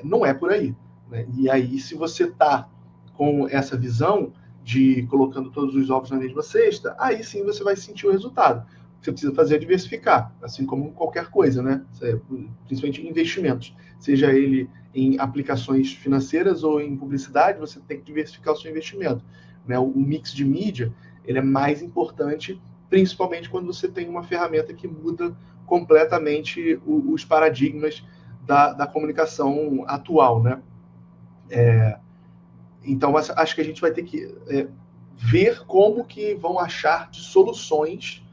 Não é por aí, né? E aí, se você está com essa visão de colocando todos os ovos na mesma cesta, aí sim você vai sentir o resultado. O que você precisa fazer é diversificar, assim como qualquer coisa, né? Principalmente em investimentos. Seja ele em aplicações financeiras ou em publicidade, você tem que diversificar o seu investimento, né? O mix de mídia, ele é mais importante, principalmente quando você tem uma ferramenta que muda completamente os paradigmas da comunicação atual, né? Então, acho que a gente vai ter que ver como que vão achar de soluções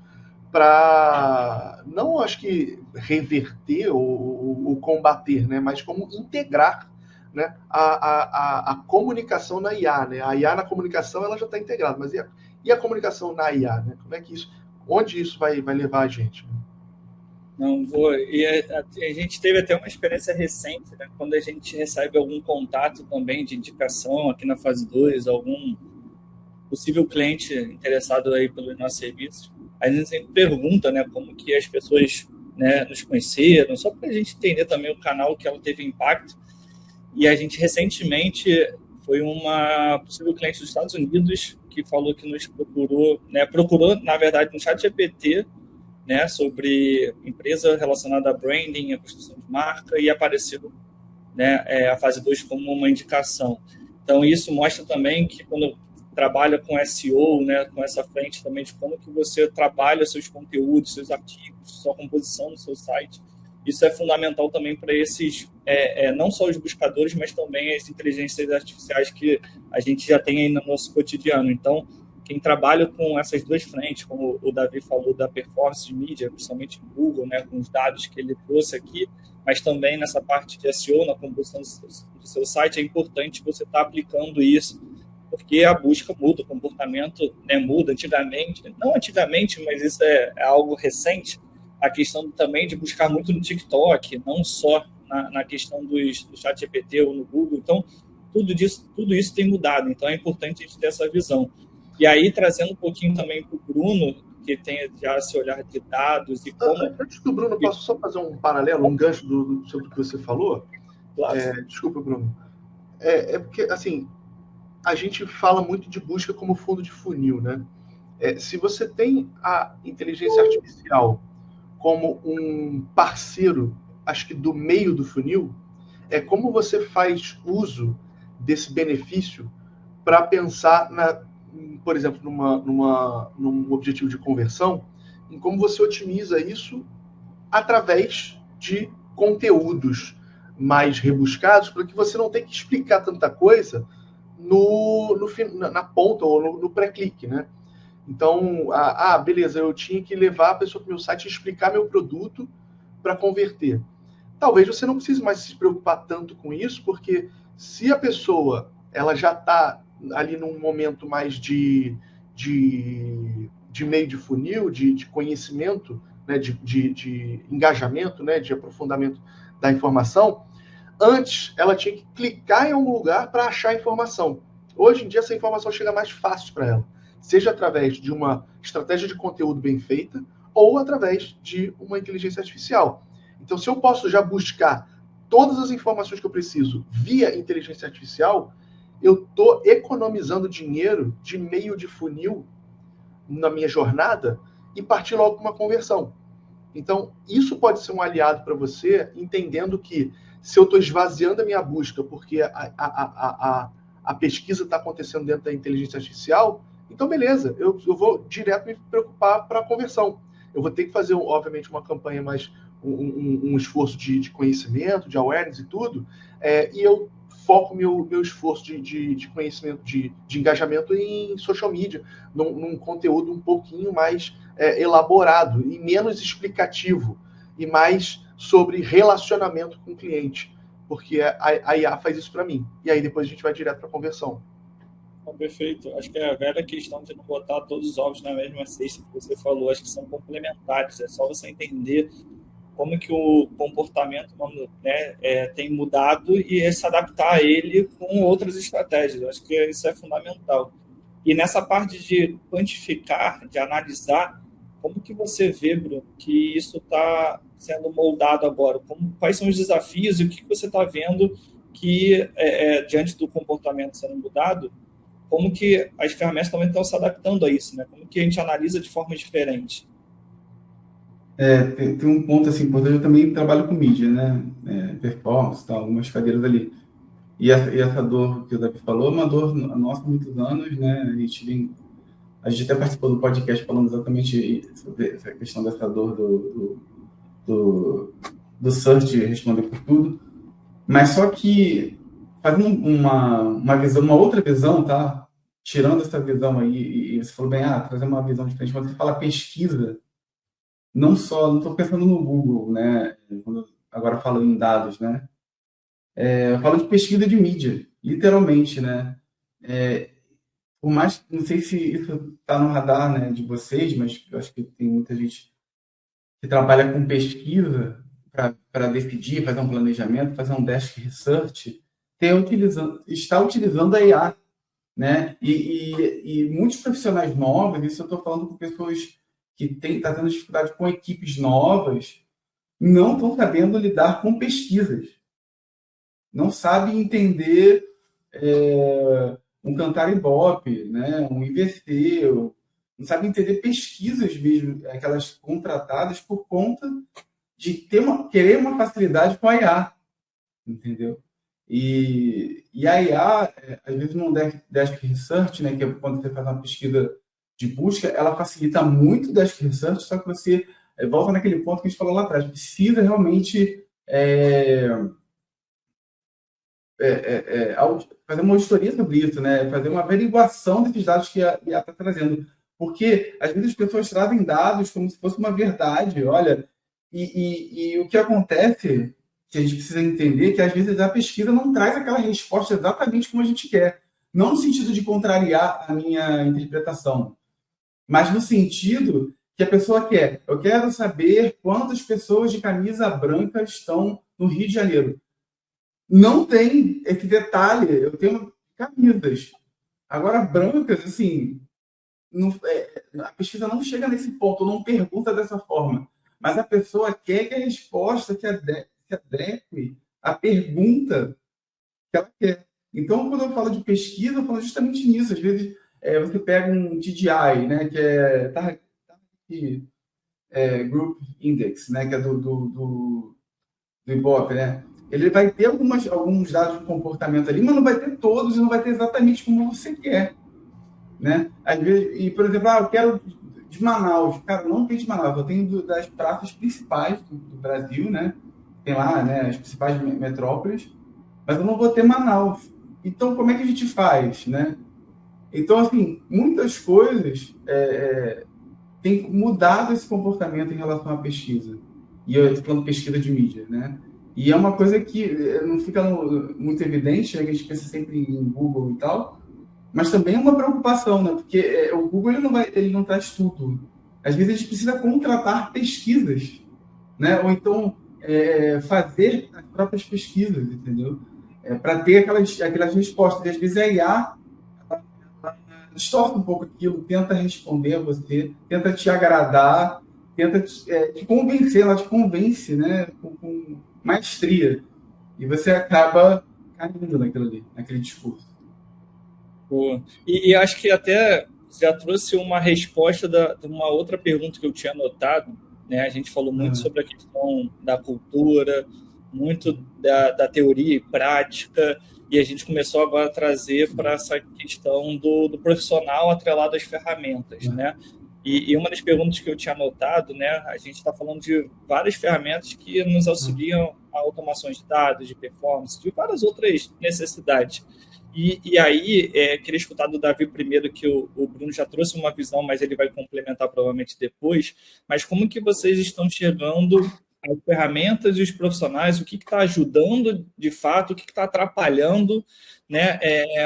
para, não acho que reverter ou combater, né, mas como integrar, né, a comunicação na IA. Né? A IA na comunicação ela já está integrada, mas e a comunicação na IA? Né? Como é que isso, onde isso vai levar a gente? Não vou. E a gente teve até uma experiência recente, né? Quando a gente recebe algum contato também de indicação aqui na fase 2, algum possível cliente interessado aí pelos nossos serviços, a gente sempre pergunta, né, como que as pessoas, né, nos conheceram, só para a gente entender também o canal que ela teve impacto. E a gente recentemente foi uma possível cliente dos Estados Unidos que falou que nos procurou, né, na verdade no ChatGPT, né, sobre empresa relacionada a branding, a construção de marca, e apareceu, né, a fase 2 como uma indicação. Então, isso mostra também que quando trabalha com SEO, né, com essa frente também de como que você trabalha seus conteúdos, seus artigos, sua composição no seu site, isso é fundamental também para esses, não só os buscadores, mas também as inteligências artificiais que a gente já tem aí no nosso cotidiano. Então, quem trabalha com essas duas frentes, como o Davi falou da performance de mídia, principalmente o Google, né, com os dados que ele trouxe aqui, mas também nessa parte de SEO, na composição do seu site, é importante você estar aplicando isso, porque a busca muda, o comportamento, né, muda antigamente, não antigamente, mas isso é algo recente, a questão também de buscar muito no TikTok, não só na questão do ChatGPT ou no Google. Então, tudo isso tem mudado, então é importante a gente ter essa visão. E aí, trazendo um pouquinho também para o Bruno, que tem já esse olhar de dados e como... Antes do Bruno, posso só fazer um paralelo, um gancho sobre o que você falou? Claro. Desculpa, Bruno. Porque, assim, a gente fala muito de busca como fundo de funil, né? Se você tem a inteligência artificial como um parceiro, acho que do meio do funil, como você faz uso desse benefício para pensar, por exemplo, num objetivo de conversão, em como você otimiza isso através de conteúdos mais rebuscados, para que você não tenha que explicar tanta coisa na ponta ou no pré-clique, né? Então, beleza, eu tinha que levar a pessoa para o meu site e explicar meu produto para converter. Talvez você não precise mais se preocupar tanto com isso, porque se a pessoa ela já está ali num momento mais de meio de funil, de conhecimento, né, de engajamento, né, de aprofundamento da informação, antes ela tinha que clicar em algum lugar para achar a informação. Hoje em dia essa informação chega mais fácil para ela, seja através de uma estratégia de conteúdo bem feita ou através de uma inteligência artificial. Então, se eu posso já buscar todas as informações que eu preciso via inteligência artificial, eu estou economizando dinheiro de meio de funil na minha jornada e partir logo para uma conversão. Então, isso pode ser um aliado para você, entendendo que se eu estou esvaziando a minha busca porque a pesquisa está acontecendo dentro da inteligência artificial, então beleza, eu vou direto me preocupar para a conversão. Eu vou ter que fazer, obviamente, uma campanha mais, um esforço de conhecimento, de awareness e tudo, e eu foco meu esforço de conhecimento, de engajamento em social media, num conteúdo um pouquinho mais elaborado e menos explicativo, e mais sobre relacionamento com o cliente, porque a IA faz isso para mim. E aí depois a gente vai direto para a conversão. Perfeito. Acho que é a velha questão de não botar todos os ovos na mesma cesta que você falou. Acho que são complementares. É só você entender como que o comportamento humano, né, tem mudado e se adaptar a ele com outras estratégias. Eu acho que isso é fundamental. E nessa parte de quantificar, de analisar, como que você vê, Bruno, que isso está sendo moldado agora? Quais são os desafios e o que você está vendo que, diante do comportamento sendo mudado, como que as ferramentas também estão se adaptando a isso, né? Como que a gente analisa de forma diferente? Tem um ponto assim, importante. Eu também trabalho com mídia, né? Performance, tá, algumas cadeiras ali. E essa dor que o Davi falou é uma dor nossa há muitos anos, né? A gente até participou do podcast falando exatamente sobre essa questão dessa dor do search responder por tudo. Mas só que fazendo uma outra visão, tá? Tirando essa visão aí, e você falou bem, trazer uma visão diferente, quando você fala pesquisa, não estou pensando no Google, né? Agora falando em dados, né? Eu falo de pesquisa de mídia, literalmente, né? Por mais, não sei se isso está no radar, né, de vocês, mas eu acho que tem muita gente que trabalha com pesquisa para decidir, fazer um planejamento, fazer um desk research, está utilizando a IA, né? E muitos profissionais novos, isso eu estou falando com pessoas que estão tendo dificuldade com equipes novas, não estão sabendo lidar com pesquisas, não sabem entender um Cantar Ibope, né? Um IVC, não sabem entender pesquisas mesmo, aquelas contratadas por conta de querer uma facilidade com a IA, entendeu? E a IA, às vezes, no desk research, né, que é quando você faz uma pesquisa de busca, ela facilita muito o desk research, só que você volta naquele ponto que a gente falou lá atrás, precisa realmente fazer uma auditoria sobre isso, né, fazer uma averiguação desses dados que a IA está trazendo. Porque, às vezes, as pessoas trazem dados como se fosse uma verdade, olha, e o que acontece, que a gente precisa entender, que às vezes a pesquisa não traz aquela resposta exatamente como a gente quer. Não no sentido de contrariar a minha interpretação, mas no sentido que a pessoa quer. Eu quero saber quantas pessoas de camisa branca estão no Rio de Janeiro. Não tem esse detalhe. Eu tenho camisas. Agora, brancas, assim, a pesquisa não chega nesse ponto, não pergunta dessa forma. Mas a pessoa quer que a resposta se adeque à pergunta que ela quer. Então, quando eu falo de pesquisa, eu falo justamente nisso. Às vezes, você pega um TDI, né, que é Target Group Index, né, que é do Ibope, né? Ele vai ter alguns dados de comportamento ali, mas não vai ter todos e não vai ter exatamente como você quer, né? Às vezes, e, por exemplo, eu quero de Manaus. Cara, não tem de Manaus, eu tenho das praças principais do Brasil, né? Tem lá, né, as principais metrópoles, mas eu não vou ter Manaus. Então, como é que a gente faz, né? Então, assim, muitas coisas têm mudado esse comportamento em relação à pesquisa. E eu estou falando pesquisa de mídia, né? E é uma coisa que não fica muito evidente, né, que a gente pensa sempre em Google e tal, mas também é uma preocupação, né? Porque o Google ele não traz tudo. Às vezes a gente precisa contratar pesquisas, né? Ou então fazer as próprias pesquisas, entendeu? Para ter aquelas respostas. E às vezes a IA distorce um pouco aquilo, tenta responder a você, tenta te agradar, tenta te convencer, ela te convence, né? Com maestria. E você acaba caindo naquilo ali, naquele discurso. Pô. E acho que até já trouxe uma resposta de uma outra pergunta que eu tinha anotado, né? A gente falou muito sobre a questão da cultura, muito da teoria e prática, e a gente começou agora a trazer para essa questão do profissional atrelado às ferramentas, né? E uma das perguntas que eu tinha anotado, né? A gente está falando de várias ferramentas que nos auxiliam a automações de dados, de performance, de várias outras necessidades. E aí, queria escutar do Davi primeiro, que o Bruno já trouxe uma visão, mas ele vai complementar provavelmente depois. Mas como que vocês estão chegando as ferramentas e os profissionais, o que está ajudando de fato, o que está atrapalhando, né?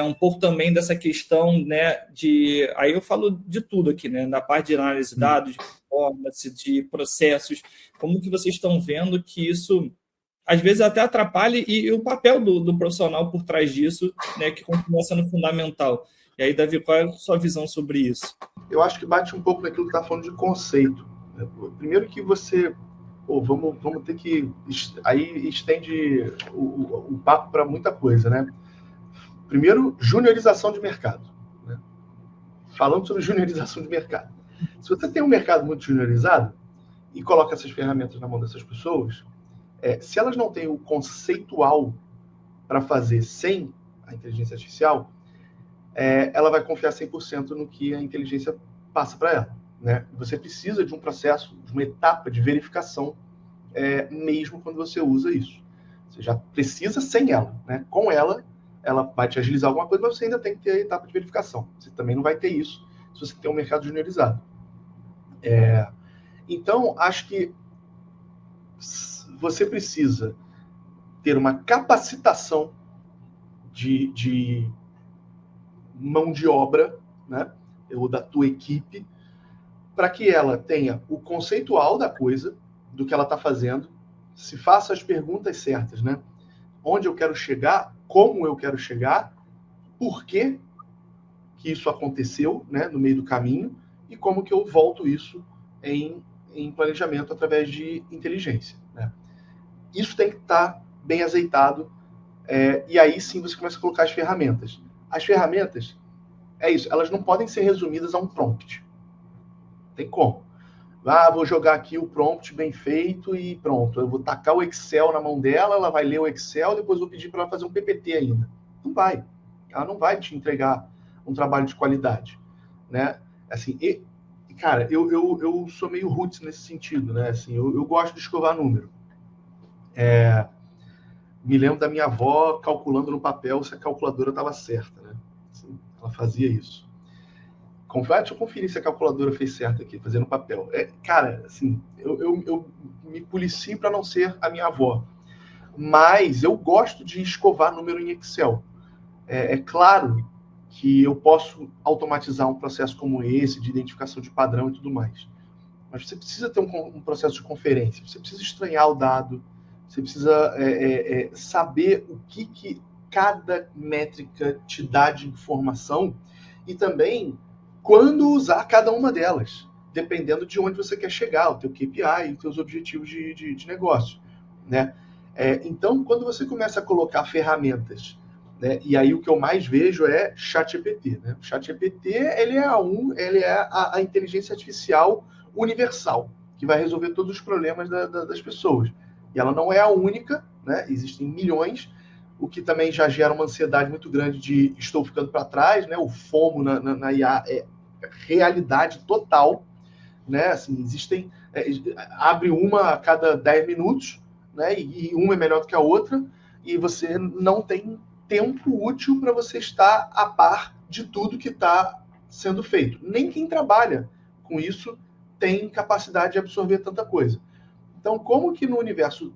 Um pouco também dessa questão, né, de... Aí eu falo de tudo aqui, né? Da parte de análise de dados, de performance, de processos. Como que vocês estão vendo que isso às vezes até atrapalha, e o papel do profissional por trás disso, né, que continua sendo fundamental. E aí, Davi, qual é a sua visão sobre isso? Eu acho que bate um pouco naquilo que está falando de conceito. Primeiro que você... vamos ter que... Aí estende o papo para muita coisa, né? Primeiro, juniorização de mercado. Né? Falando sobre juniorização de mercado. Se você tem um mercado muito juniorizado e coloca essas ferramentas na mão dessas pessoas, se elas não têm o conceitual para fazer sem a inteligência artificial, ela vai confiar 100% no que a inteligência passa para ela. Né? Você precisa de um processo, de uma etapa de verificação, mesmo quando você usa isso. Você já precisa sem ela. Né? Com ela vai te agilizar alguma coisa, mas você ainda tem que ter a etapa de verificação. Você também não vai ter isso se você tem um mercado juniorizado. Então, acho que você precisa ter uma capacitação de mão de obra, né, ou da tua equipe, para que ela tenha o conceitual da coisa, do que ela está fazendo, se faça as perguntas certas, né? Onde eu quero chegar, como eu quero chegar, por que isso aconteceu, né, no meio do caminho, e como que eu volto isso em planejamento através de inteligência, né? Isso tem que estar bem azeitado, e aí sim você começa a colocar as ferramentas. As ferramentas, é isso, elas não podem ser resumidas a um prompt. Tem como. Vou jogar aqui o prompt bem feito e pronto. Eu vou tacar o Excel na mão dela, ela vai ler o Excel, depois vou pedir para ela fazer um PPT ainda. Não vai. Ela não vai te entregar um trabalho de qualidade, né? Assim, cara, eu sou meio roots nesse sentido, né? Assim, eu gosto de escovar número. Me lembro da minha avó calculando no papel se a calculadora estava certa, né? Assim, ela fazia isso. Deixa eu conferir se a calculadora fez certo aqui, fazendo papel. Cara, assim, eu me policio para não ser a minha avó. Mas eu gosto de escovar número em Excel. É claro que eu posso automatizar um processo como esse, de identificação de padrão e tudo mais. Mas você precisa ter um processo de conferência, você precisa estranhar o dado, você precisa saber o que cada métrica te dá de informação e também quando usar cada uma delas, dependendo de onde você quer chegar, o teu KPI, os teus objetivos de negócio, né? Então, quando você começa a colocar ferramentas, né, e aí o que eu mais vejo é ChatGPT, né? O ChatGPT, ele é a inteligência artificial universal, que vai resolver todos os problemas das pessoas. E ela não é a única, né? Existem milhões, o que também já gera uma ansiedade muito grande de estou ficando para trás, né? O FOMO na IA é realidade total, né? Assim, abre uma a cada 10 minutos, né? E uma é melhor do que a outra, e você não tem tempo útil para você estar a par de tudo que está sendo feito. Nem quem trabalha com isso tem capacidade de absorver tanta coisa. Então, como que no universo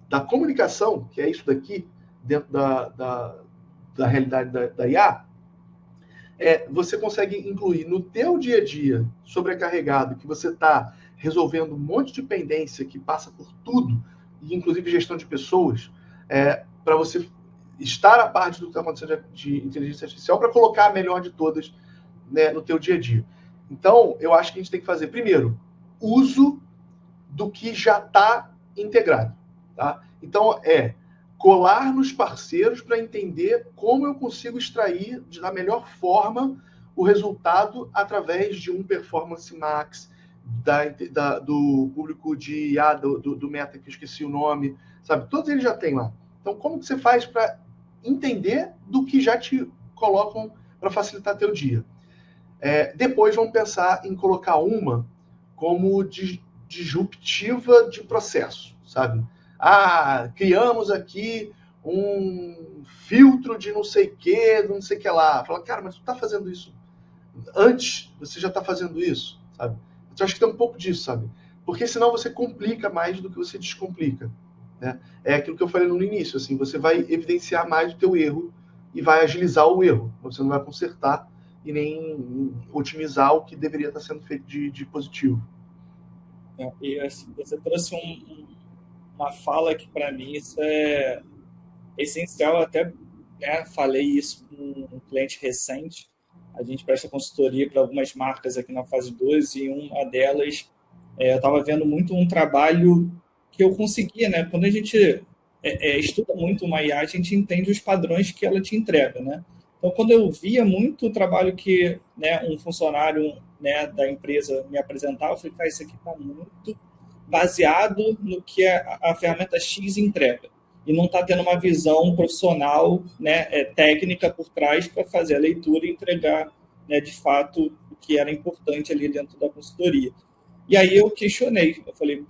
da comunicação, que é isso daqui, dentro da realidade da IA, você consegue incluir no teu dia a dia sobrecarregado, que você está resolvendo um monte de pendência que passa por tudo, e inclusive gestão de pessoas, para você estar a parte do que está acontecendo de inteligência artificial, para colocar a melhor de todas, né, no teu dia a dia. Então, eu acho que a gente tem que fazer, primeiro, uso do que já está integrado. Tá? Então, colar nos parceiros para entender como eu consigo extrair da melhor forma o resultado através de um Performance Max, do público de IA, do Meta, que eu esqueci o nome, sabe? Todos eles já têm lá. Então, como que você faz para entender do que já te colocam para facilitar teu dia? Depois vamos pensar em colocar uma como disruptiva de processo, sabe? Criamos aqui um filtro de não sei o que lá. Fala, cara, mas tu tá fazendo isso antes, você já tá fazendo isso, sabe? Eu acho que tem um pouco disso, sabe? Porque senão você complica mais do que você descomplica, né? É aquilo que eu falei no início, assim, você vai evidenciar mais o teu erro e vai agilizar o erro. Você não vai consertar e nem otimizar o que deveria estar sendo feito de positivo. E assim, você trouxe uma fala que, para mim, isso é essencial. Até, né, falei isso com um cliente recente. A gente presta consultoria para algumas marcas aqui na fase 2 e uma delas, eu estava vendo muito um trabalho que eu conseguia, né? Quando a gente estuda muito uma IA, a gente entende os padrões que ela te entrega, né? Então, quando eu via muito o trabalho que, né, um funcionário, né, da empresa me apresentava, eu falei, cara, isso aqui está muito baseado no que a ferramenta X entrega. E não está tendo uma visão profissional, né, técnica por trás para fazer a leitura e entregar, né, de fato o que era importante ali dentro da consultoria. E aí eu questionei, eu falei,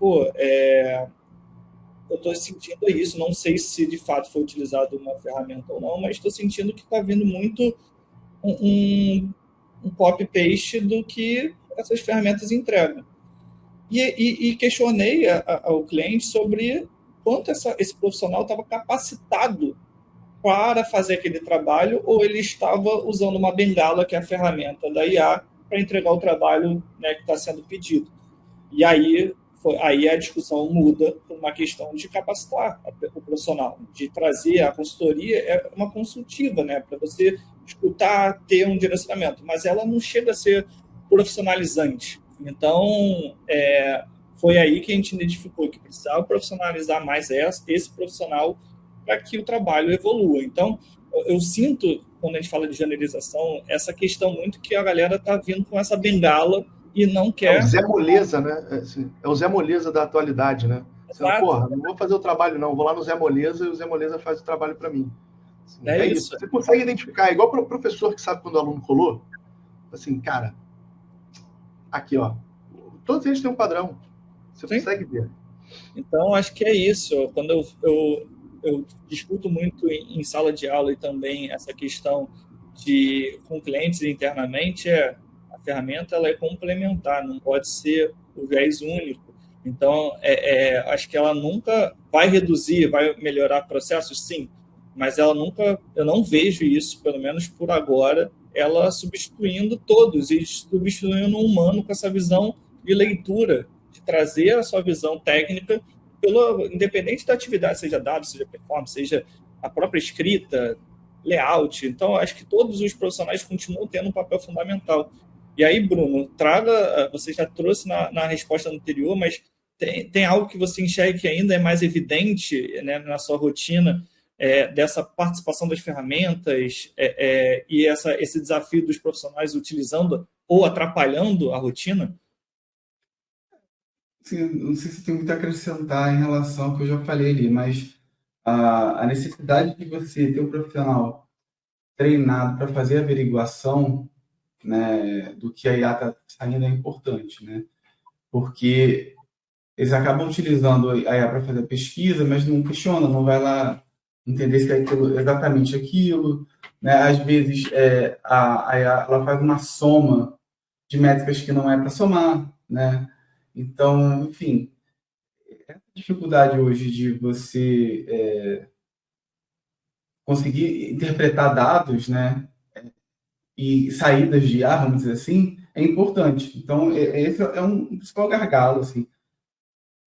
eu estou sentindo isso, não sei se de fato foi utilizado uma ferramenta ou não, mas estou sentindo que está vindo muito um copy-paste do que essas ferramentas entregam. E questionei ao cliente sobre quanto esse profissional estava capacitado para fazer aquele trabalho, ou ele estava usando uma bengala, que é a ferramenta da IA, para entregar o trabalho, né, que está sendo pedido. E aí aí a discussão muda para uma questão de capacitar o profissional, de trazer a consultoria, é uma consultiva, né, para você escutar, ter um direcionamento, mas ela não chega a ser profissionalizante. Então, foi aí que a gente identificou que precisava profissionalizar mais esse profissional para que o trabalho evolua. Então, eu sinto, quando a gente fala de generalização, essa questão muito que a galera está vindo com essa bengala e não quer... É o Zé Moleza, né? É o Zé Moleza da atualidade, né? Porra, não vou fazer o trabalho não, vou lá no Zé Moleza e o Zé Moleza faz o trabalho para mim. Assim, é isso. Você consegue identificar, igual para o professor que sabe quando o aluno colou, assim, cara, aqui, ó, todos eles têm um padrão, você consegue ver. Então, acho que é isso. Quando eu discuto muito em sala de aula e também essa questão com clientes internamente, a ferramenta ela é complementar, não pode ser o viés único. Então, acho que ela nunca vai reduzir, vai melhorar processos, sim, mas ela nunca, eu não vejo isso, pelo menos por agora, ela substituindo todos e substituindo o humano com essa visão de leitura, de trazer a sua visão técnica, independente da atividade, seja dados, seja performance, seja a própria escrita, layout. Então, acho que todos os profissionais continuam tendo um papel fundamental. E aí, Bruno, você já trouxe na resposta anterior, mas tem algo que você enxerga que ainda é mais evidente, né, na sua rotina, dessa participação das ferramentas e esse desafio dos profissionais utilizando ou atrapalhando a rotina? Sim, não sei se tem muito a acrescentar em relação ao que eu já falei ali, mas a necessidade de você ter um profissional treinado para fazer a averiguação, né, do que a IA está saindo é importante, né? Porque eles acabam utilizando a IA para fazer a pesquisa, mas não questiona, não vai lá entender se é exatamente aquilo, né? Às vezes a IA ela faz uma soma de métricas que não é para somar, né? Então, enfim, essa dificuldade hoje de você conseguir interpretar dados, né, e saídas de IA, vamos dizer assim, é importante. Então, esse é um principal gargalo, assim.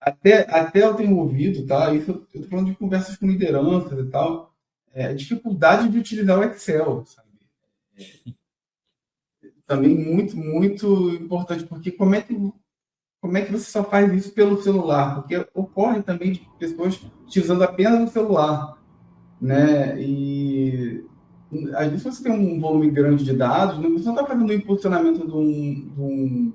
Até eu tenho ouvido, tá? Isso eu estou falando de conversas com lideranças e tal, a dificuldade de utilizar o Excel, sabe? Também muito, muito importante, porque como é que você só faz isso pelo celular? Porque ocorre também de pessoas utilizando apenas o celular, né? E às vezes você tem um volume grande de dados, você não está fazendo o impulsionamento de um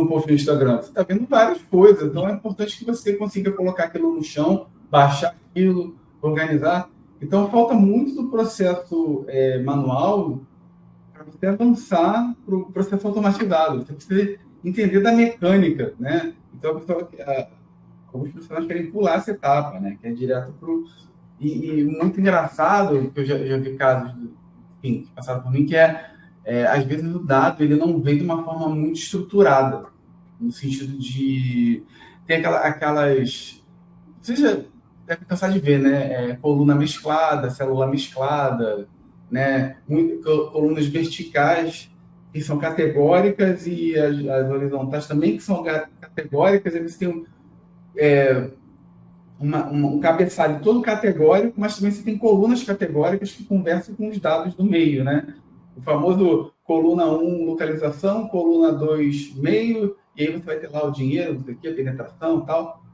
post no Instagram, você está vendo várias coisas, então é importante que você consiga colocar aquilo no chão, baixar aquilo, organizar. Então falta muito do processo manual para você avançar para o processo automatizado. Você precisa entender da mecânica, né? Então alguns profissionais querem pular essa etapa, né? Que é direto para o... E muito engraçado, que eu já vi casos, enfim, que passaram por mim, que às vezes o dado ele não vem de uma forma muito estruturada, no sentido de ter aquelas... Você já deve cansar de ver, né? Coluna mesclada, célula mesclada, né? Colunas verticais que são categóricas e as horizontais também que são categóricas. Eles têm um cabeçalho todo categórico, mas também você tem colunas categóricas que conversam com os dados do meio, né? O famoso coluna 1, localização, coluna 2, meio, e aí você vai ter lá o dinheiro, não sei o quê, a penetração e tal.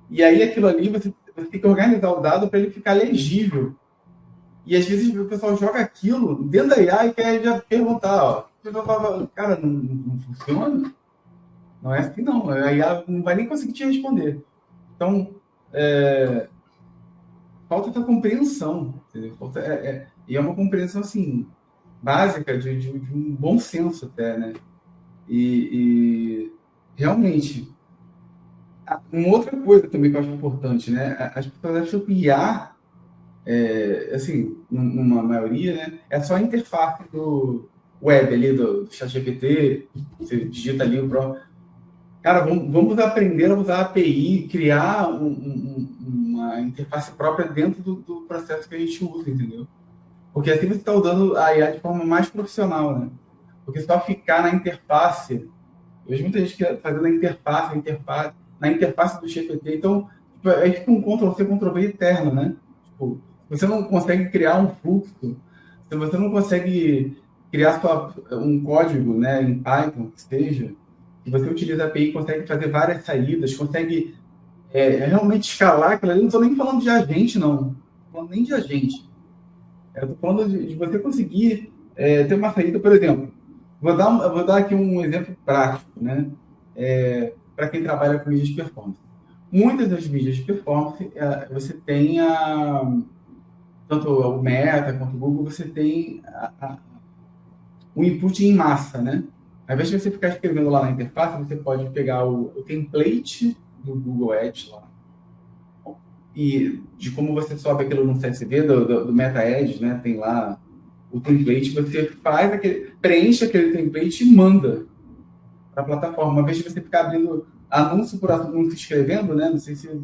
E aí aquilo ali, você tem que organizar o dado para ele ficar legível. E às vezes o pessoal joga aquilo dentro da IA e quer já perguntar, ó. O pessoal fala, cara, não funciona? Não é assim não, a IA não vai nem conseguir te responder. Então, falta essa compreensão, entendeu? E é uma compreensão, assim, básica, de um bom senso até, né? E realmente, uma outra coisa também que eu acho importante, né? As pessoas acham que IA, assim, numa maioria, né? É só a interface do web ali, do ChatGPT, você digita ali o próprio... Cara, vamos aprender a usar a API, criar uma interface própria dentro do processo que a gente usa, entendeu? Porque assim você está usando a IA de forma mais profissional, né? Porque só ficar na interface, eu vejo muita gente fazendo a interface, na interface do GPT. Então, tipo, é tipo um Ctrl-C, Ctrl-V eterno, né? Tipo, você não consegue criar um fluxo, se você não consegue criar um código, né, em Python, que seja, que você utiliza a API, consegue fazer várias saídas, consegue realmente escalar aquilo ali. Não estou nem falando de agente, não. Não estou falando nem de agente. Eu estou falando de você conseguir ter uma saída, por exemplo. Vou dar aqui um exemplo prático, né? Para quem trabalha com mídias de performance. Muitas das mídias de performance, você tem tanto o Meta quanto o Google, você tem o input em massa, né? Ao invés de você ficar escrevendo lá na interface, você pode pegar o template do Google Ads lá, e de como você sobe aquilo no CSV do Meta Ads, né? Tem lá o template, você preenche aquele template e manda para a plataforma. Uma vez de você ficar abrindo anúncio por anúncio escrevendo, né? Não sei se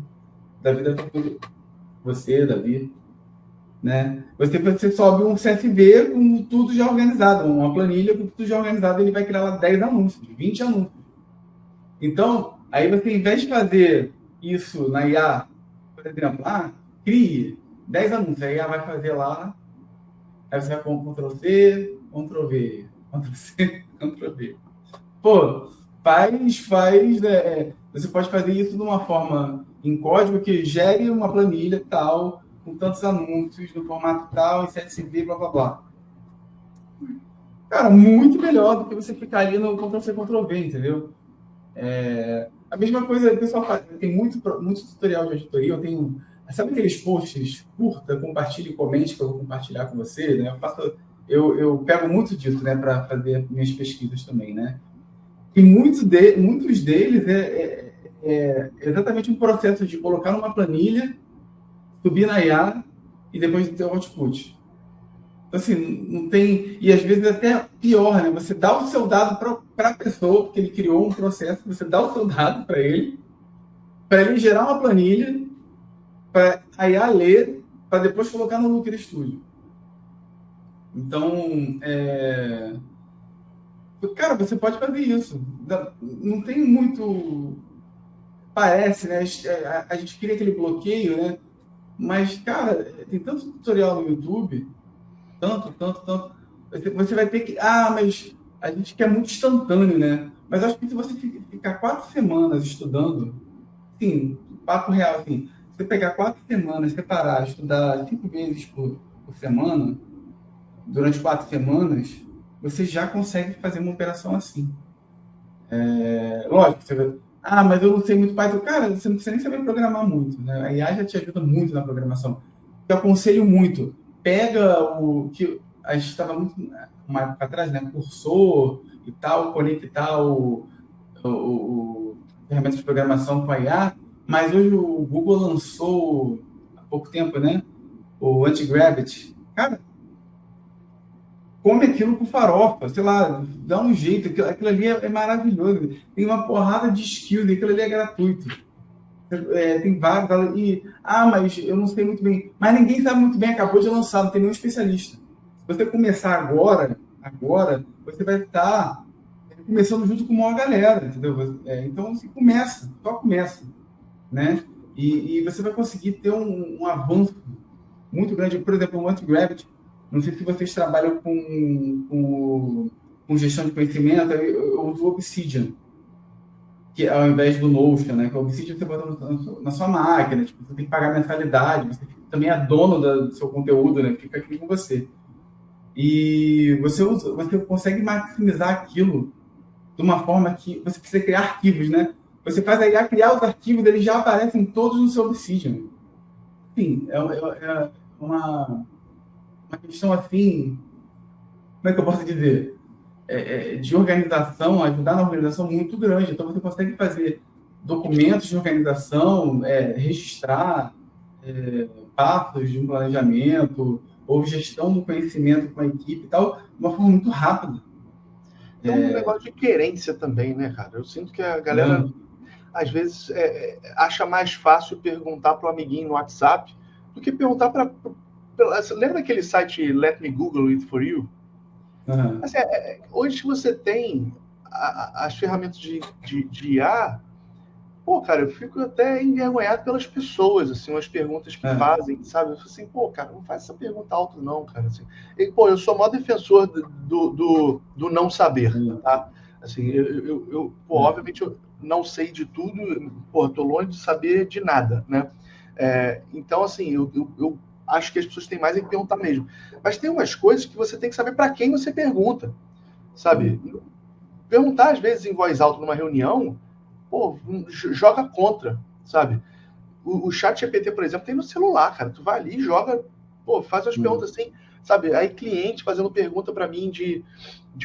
Davi deve ter você, Davi, né? Você sobe um CSV com tudo já organizado, uma planilha com tudo já organizado, ele vai criar lá 10 anúncios, 20 anúncios. Então, aí você, em vez de fazer isso na IA, por exemplo, crie 10 anúncios, aí a IA vai fazer lá, aí você vai com Ctrl-C, Ctrl-V, Ctrl-C, Ctrl-V. Pô, você pode fazer isso de uma forma em código que gere uma planilha tal, com tantos anúncios, no formato tal, em CSV, blá, blá, blá. Cara, muito melhor do que você ficar ali no Ctrl-C, Ctrl-V, entendeu? A mesma coisa, o pessoal faz, tem muito tutorial de auditoria, eu tenho... Sabe aqueles posts curta, compartilhe e comente, que eu vou compartilhar com você, né? Eu pego muito disso, né, para fazer minhas pesquisas também, né? E muitos deles é exatamente um processo de colocar numa planilha, subir na IA e depois ter o output. Então, assim, não tem... E às vezes até pior, né? Você dá o seu dado para a pessoa, porque ele criou um processo, você dá o seu dado para ele gerar uma planilha, para a IA ler, para depois colocar no Looker Studio. Então, cara, você pode fazer isso. Não tem muito... Parece, né? A gente cria aquele bloqueio, né? Mas, cara, tem tanto tutorial no YouTube, tanto. Você vai ter que... mas a gente quer muito instantâneo, né? Mas acho que se você ficar 4 semanas estudando, sim, papo real, assim, você pegar 4 semanas, separar, estudar 5 vezes por semana, durante 4 semanas, você já consegue fazer uma operação assim. Lógico, você vai... mas eu não sei muito Python. Cara, você não precisa nem saber programar muito, né? A IA já te ajuda muito na programação. Eu aconselho muito. Pega o que a gente estava muito uma época atrás, né? Cursor e tal, conectar ferramentas de programação com a IA, mas hoje o Google lançou há pouco tempo, né? O Anti-Gravity. Cara, come aquilo com farofa, sei lá, dá um jeito, aquilo ali é maravilhoso. Tem uma porrada de skills, aquilo ali é gratuito. Tem vários, mas eu não sei muito bem. Mas ninguém sabe muito bem, acabou de lançar, não tem nenhum especialista. Se você começar agora, você vai estar começando junto com uma galera, entendeu? Então, você só começa, né? E você vai conseguir ter um avanço muito grande. Por exemplo, o Anti-Gravity, não sei se vocês trabalham com gestão de conhecimento, eu uso o Obsidian, que ao invés do Notion, né? Que o Obsidian você bota na sua máquina, tipo, você tem que pagar mensalidade, você também é dono do seu conteúdo, né? Fica aqui com você. E você consegue maximizar aquilo de uma forma que você precisa criar arquivos, né? Você faz a IA criar os arquivos, eles já aparecem todos no seu Obsidian. Enfim, é uma questão assim, como é que eu posso dizer? De organização, ajudar na organização muito grande. Então, você consegue fazer documentos de organização, registrar passos de um planejamento, ou gestão do conhecimento com a equipe e tal, de uma forma muito rápida. Tem um negócio de querência também, né, cara? Eu sinto que a galera, às vezes, acha mais fácil perguntar para o amiguinho no WhatsApp do que perguntar para... Lembra aquele site Let Me Google It For You? Uhum. Assim, hoje você tem as ferramentas de IA, Pô, cara, eu fico até envergonhado pelas pessoas, assim, umas perguntas que fazem, sabe? Eu falo assim, pô, cara, não faz essa pergunta alto, não, cara. Assim, e, pô, eu sou o maior defensor do não saber, tá? Assim, pô, obviamente, eu não sei de tudo, pô, tô longe de saber de nada, né? Então, assim, eu acho que as pessoas têm mais em que perguntar mesmo. Mas tem umas coisas que você tem que saber para quem você pergunta, sabe? Perguntar, às vezes, em voz alta numa reunião, pô, joga contra, sabe? O chat GPT, por exemplo, tem no celular, cara. Tu vai ali e joga, pô, faz umas perguntas assim, sabe? Aí cliente fazendo pergunta para mim de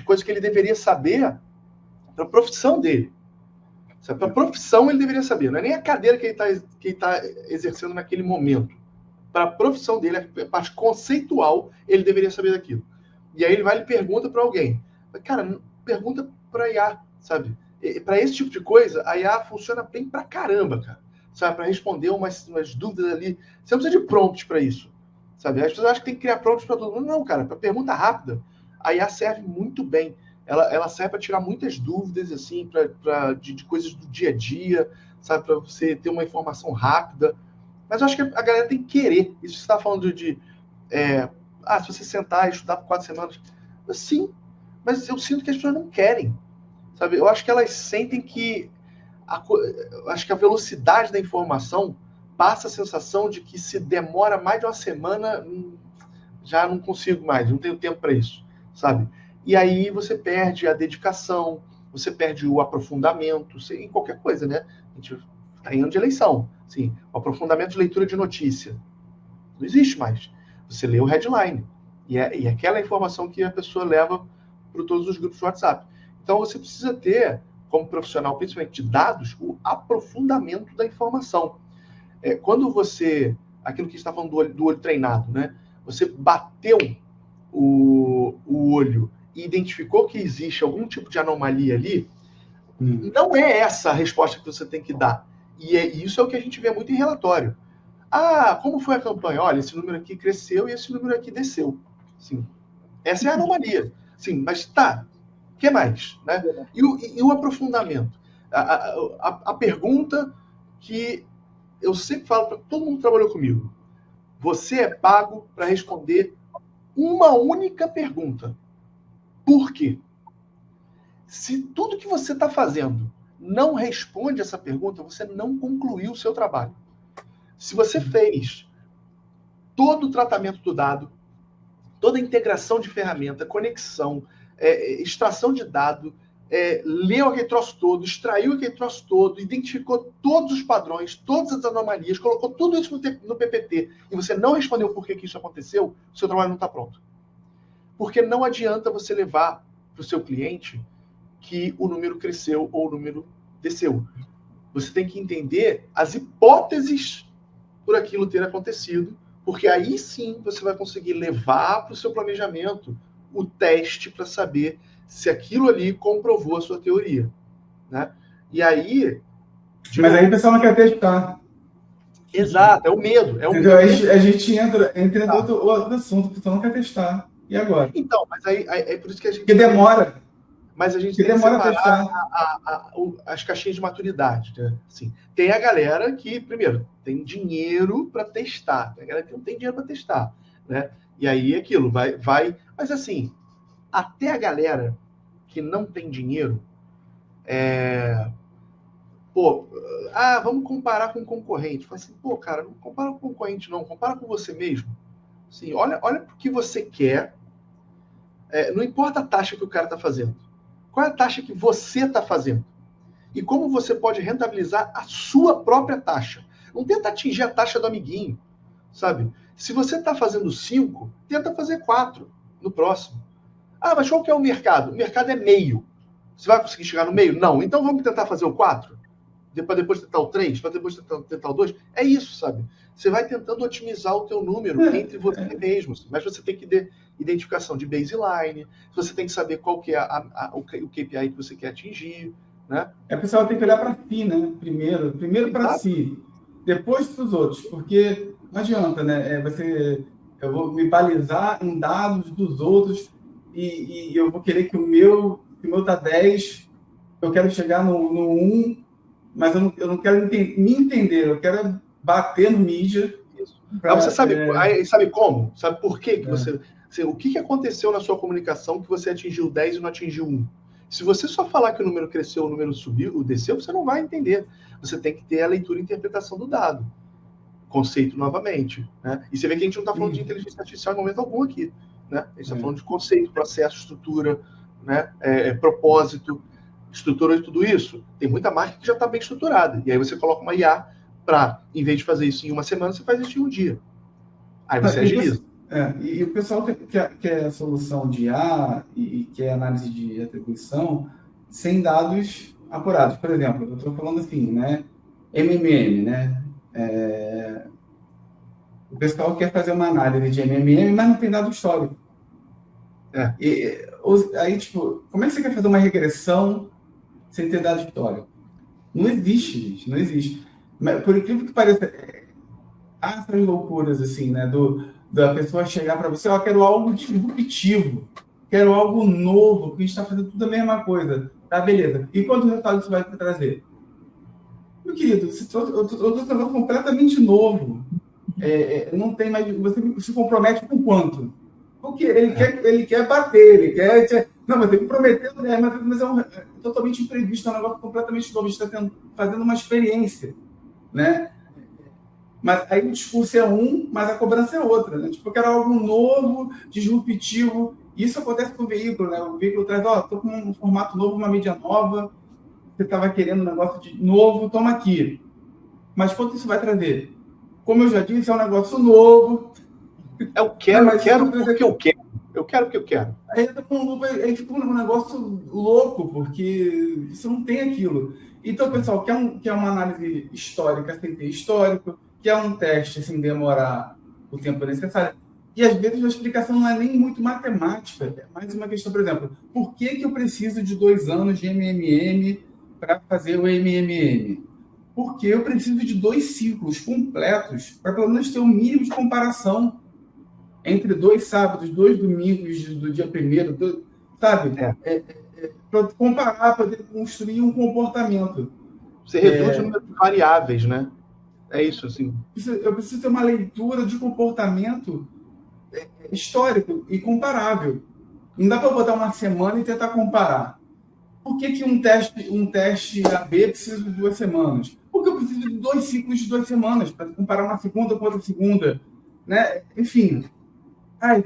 coisas que ele deveria saber para a profissão dele. Para a profissão ele deveria saber, não é nem a cadeira que ele tá exercendo naquele momento. Para a profissão dele, a parte conceitual, ele deveria saber daquilo. E aí ele vai e pergunta para alguém. Cara, pergunta para a IA, sabe? Para esse tipo de coisa, a IA funciona bem pra caramba, cara. Sabe? Para responder umas dúvidas ali. Você não precisa de prompts para isso, sabe? As pessoas acham que tem que criar prompts para todo mundo. Não, cara. Para pergunta rápida, a IA serve muito bem. Ela serve para tirar muitas dúvidas, assim, de coisas do dia a dia, sabe? Para você ter uma informação rápida. Mas eu acho que a galera tem que querer. Isso você está falando se você sentar e estudar por 4 semanas. Sim, mas eu sinto que as pessoas não querem. Sabe? Eu acho que elas sentem que acho que a velocidade da informação passa a sensação de que se demora mais de uma semana, já não consigo mais, não tenho tempo para isso, sabe? E aí você perde a dedicação, você perde o aprofundamento, em qualquer coisa, né? A gente está em ano de eleição, assim, o aprofundamento de leitura de notícia não existe mais. Você lê o headline e aquela informação que a pessoa leva para todos os grupos de WhatsApp. Então, você precisa ter, como profissional, principalmente de dados, o aprofundamento da informação. Quando você, aquilo que a gente está falando do olho treinado, né? Você bateu o olho e identificou que existe algum tipo de anomalia ali, não é essa a resposta que você tem que dar. E isso é o que a gente vê muito em relatório. Como foi a campanha? Olha, esse número aqui cresceu e esse número aqui desceu. Sim. Essa é a anomalia. Sim, mas tá. O que mais? Né? E o aprofundamento? A pergunta que eu sempre falo para todo mundo que trabalhou comigo. Você é pago para responder uma única pergunta. Por quê? Se tudo que você está fazendo não responde essa pergunta, você não concluiu o seu trabalho. Se você fez todo o tratamento do dado, toda a integração de ferramenta, conexão, extração de dado, leu aquele troço todo, extraiu aquele troço todo, identificou todos os padrões, todas as anomalias, colocou tudo isso no PPT e você não respondeu por que isso aconteceu, o seu trabalho não está pronto. Porque não adianta você levar para o seu cliente que o número cresceu ou o número desceu. Você tem que entender as hipóteses por aquilo ter acontecido, porque aí sim você vai conseguir levar para o seu planejamento o teste para saber se aquilo ali comprovou a sua teoria, né? E aí... Mas aí o pessoal não quer testar. Exato, é o medo. A gente entra em outro assunto, o pessoal não quer testar. E agora? Então, mas aí é por isso que a gente... Que demora. Mas a gente tem que separar as caixinhas de maturidade, né? Assim, tem a galera que, primeiro, tem dinheiro para testar. Tem a galera que não tem dinheiro para testar, né? E aí aquilo vai... Mas assim, até a galera que não tem dinheiro, vamos comparar com o concorrente. Fala assim, cara, não compara com o concorrente, não. Compara com você mesmo. Assim, olha o que você quer. Não importa a taxa que o cara está fazendo. Qual é a taxa que você está fazendo? E como você pode rentabilizar a sua própria taxa. Não tenta atingir a taxa do amiguinho, sabe? Se você está fazendo 5, tenta fazer 4 no próximo. Mas qual que é o mercado? O mercado é meio. Você vai conseguir chegar no meio? Não. Então vamos tentar fazer o 4? Para depois tentar o 3? Para depois tentar o 2? É isso, sabe? Você vai tentando otimizar o teu número entre você mesmo. Mas você tem que ter identificação de baseline, você tem que saber qual que é o KPI que você quer atingir, né? A pessoa tem que olhar para si, né? Primeiro para si, depois para os outros, porque não adianta, né? Eu vou me balizar em dados dos outros e eu vou querer que o meu tá 10, eu quero chegar no 1 mas eu não quero me entender, eu quero bater no mídia. Mas você sabe como? Sabe por quê que você... o que aconteceu na sua comunicação que você atingiu 10 e não atingiu 1? Se você só falar que o número cresceu, o número subiu, ou desceu, você não vai entender. Você tem que ter a leitura e interpretação do dado. Conceito novamente. Né? E você vê que a gente não está falando de inteligência artificial em momento algum aqui. Né? A gente está falando de conceito, processo, estrutura, né? Propósito, estrutura de tudo isso. Tem muita marca que já está bem estruturada. E aí você coloca uma IA para, em vez de fazer isso em uma semana, você faz isso em um dia. Aí você agiliza. E o pessoal quer a solução de IA e quer análise de atribuição sem dados apurados. Por exemplo, eu estou falando assim, né? MMM, né? O pessoal quer fazer uma análise de MMM, mas não tem dado histórico. Aí, tipo, como é que você quer fazer uma regressão sem ter dado histórico? Não existe, gente, não existe. Mas, por incrível que pareça, há essas loucuras, assim, né? Da pessoa chegar para você, quero algo disruptivo, quero algo novo, porque a gente está fazendo tudo a mesma coisa. Tá, beleza. E quanto resultado isso vai trazer? Meu querido, eu estou fazendo completamente novo. Não tem mais. Você se compromete com quanto? Porque ele quer bater, ele quer. Não, mas ele prometeu, né? Mas é totalmente imprevisto, é um negócio completamente novo. A gente está fazendo uma experiência, né? Mas aí o discurso é um, mas a cobrança é outra, né? Tipo, eu quero algo novo, disruptivo. Isso acontece com o veículo, né? O veículo traz, estou com um formato novo, uma mídia nova, você estava querendo um negócio novo, toma aqui. Mas quanto isso vai trazer? Como eu já disse, é um negócio novo. Eu quero porque eu quero. Eu quero porque eu quero. Aí fica um negócio louco, porque você não tem aquilo. Então, pessoal, quer uma análise histórica sem ter histórico, quer um teste sem demorar o tempo necessário. E, às vezes, a explicação não é nem muito matemática. É mais uma questão, por exemplo, por que eu preciso de 2 anos de MMM para fazer o MMM? Porque eu preciso de 2 ciclos completos para, pelo menos, ter um mínimo de comparação entre 2 sábados, 2 domingos do dia primeiro, sabe? Para comparar, para construir um comportamento. Você reduz o número de variáveis, né? É isso, assim. Eu preciso ter uma leitura de comportamento histórico e comparável. Não dá para botar uma semana e tentar comparar. Por que um teste AB precisa de 2 semanas? Porque eu preciso de 2 ciclos de 2 semanas para comparar uma segunda com outra segunda. Né? Enfim,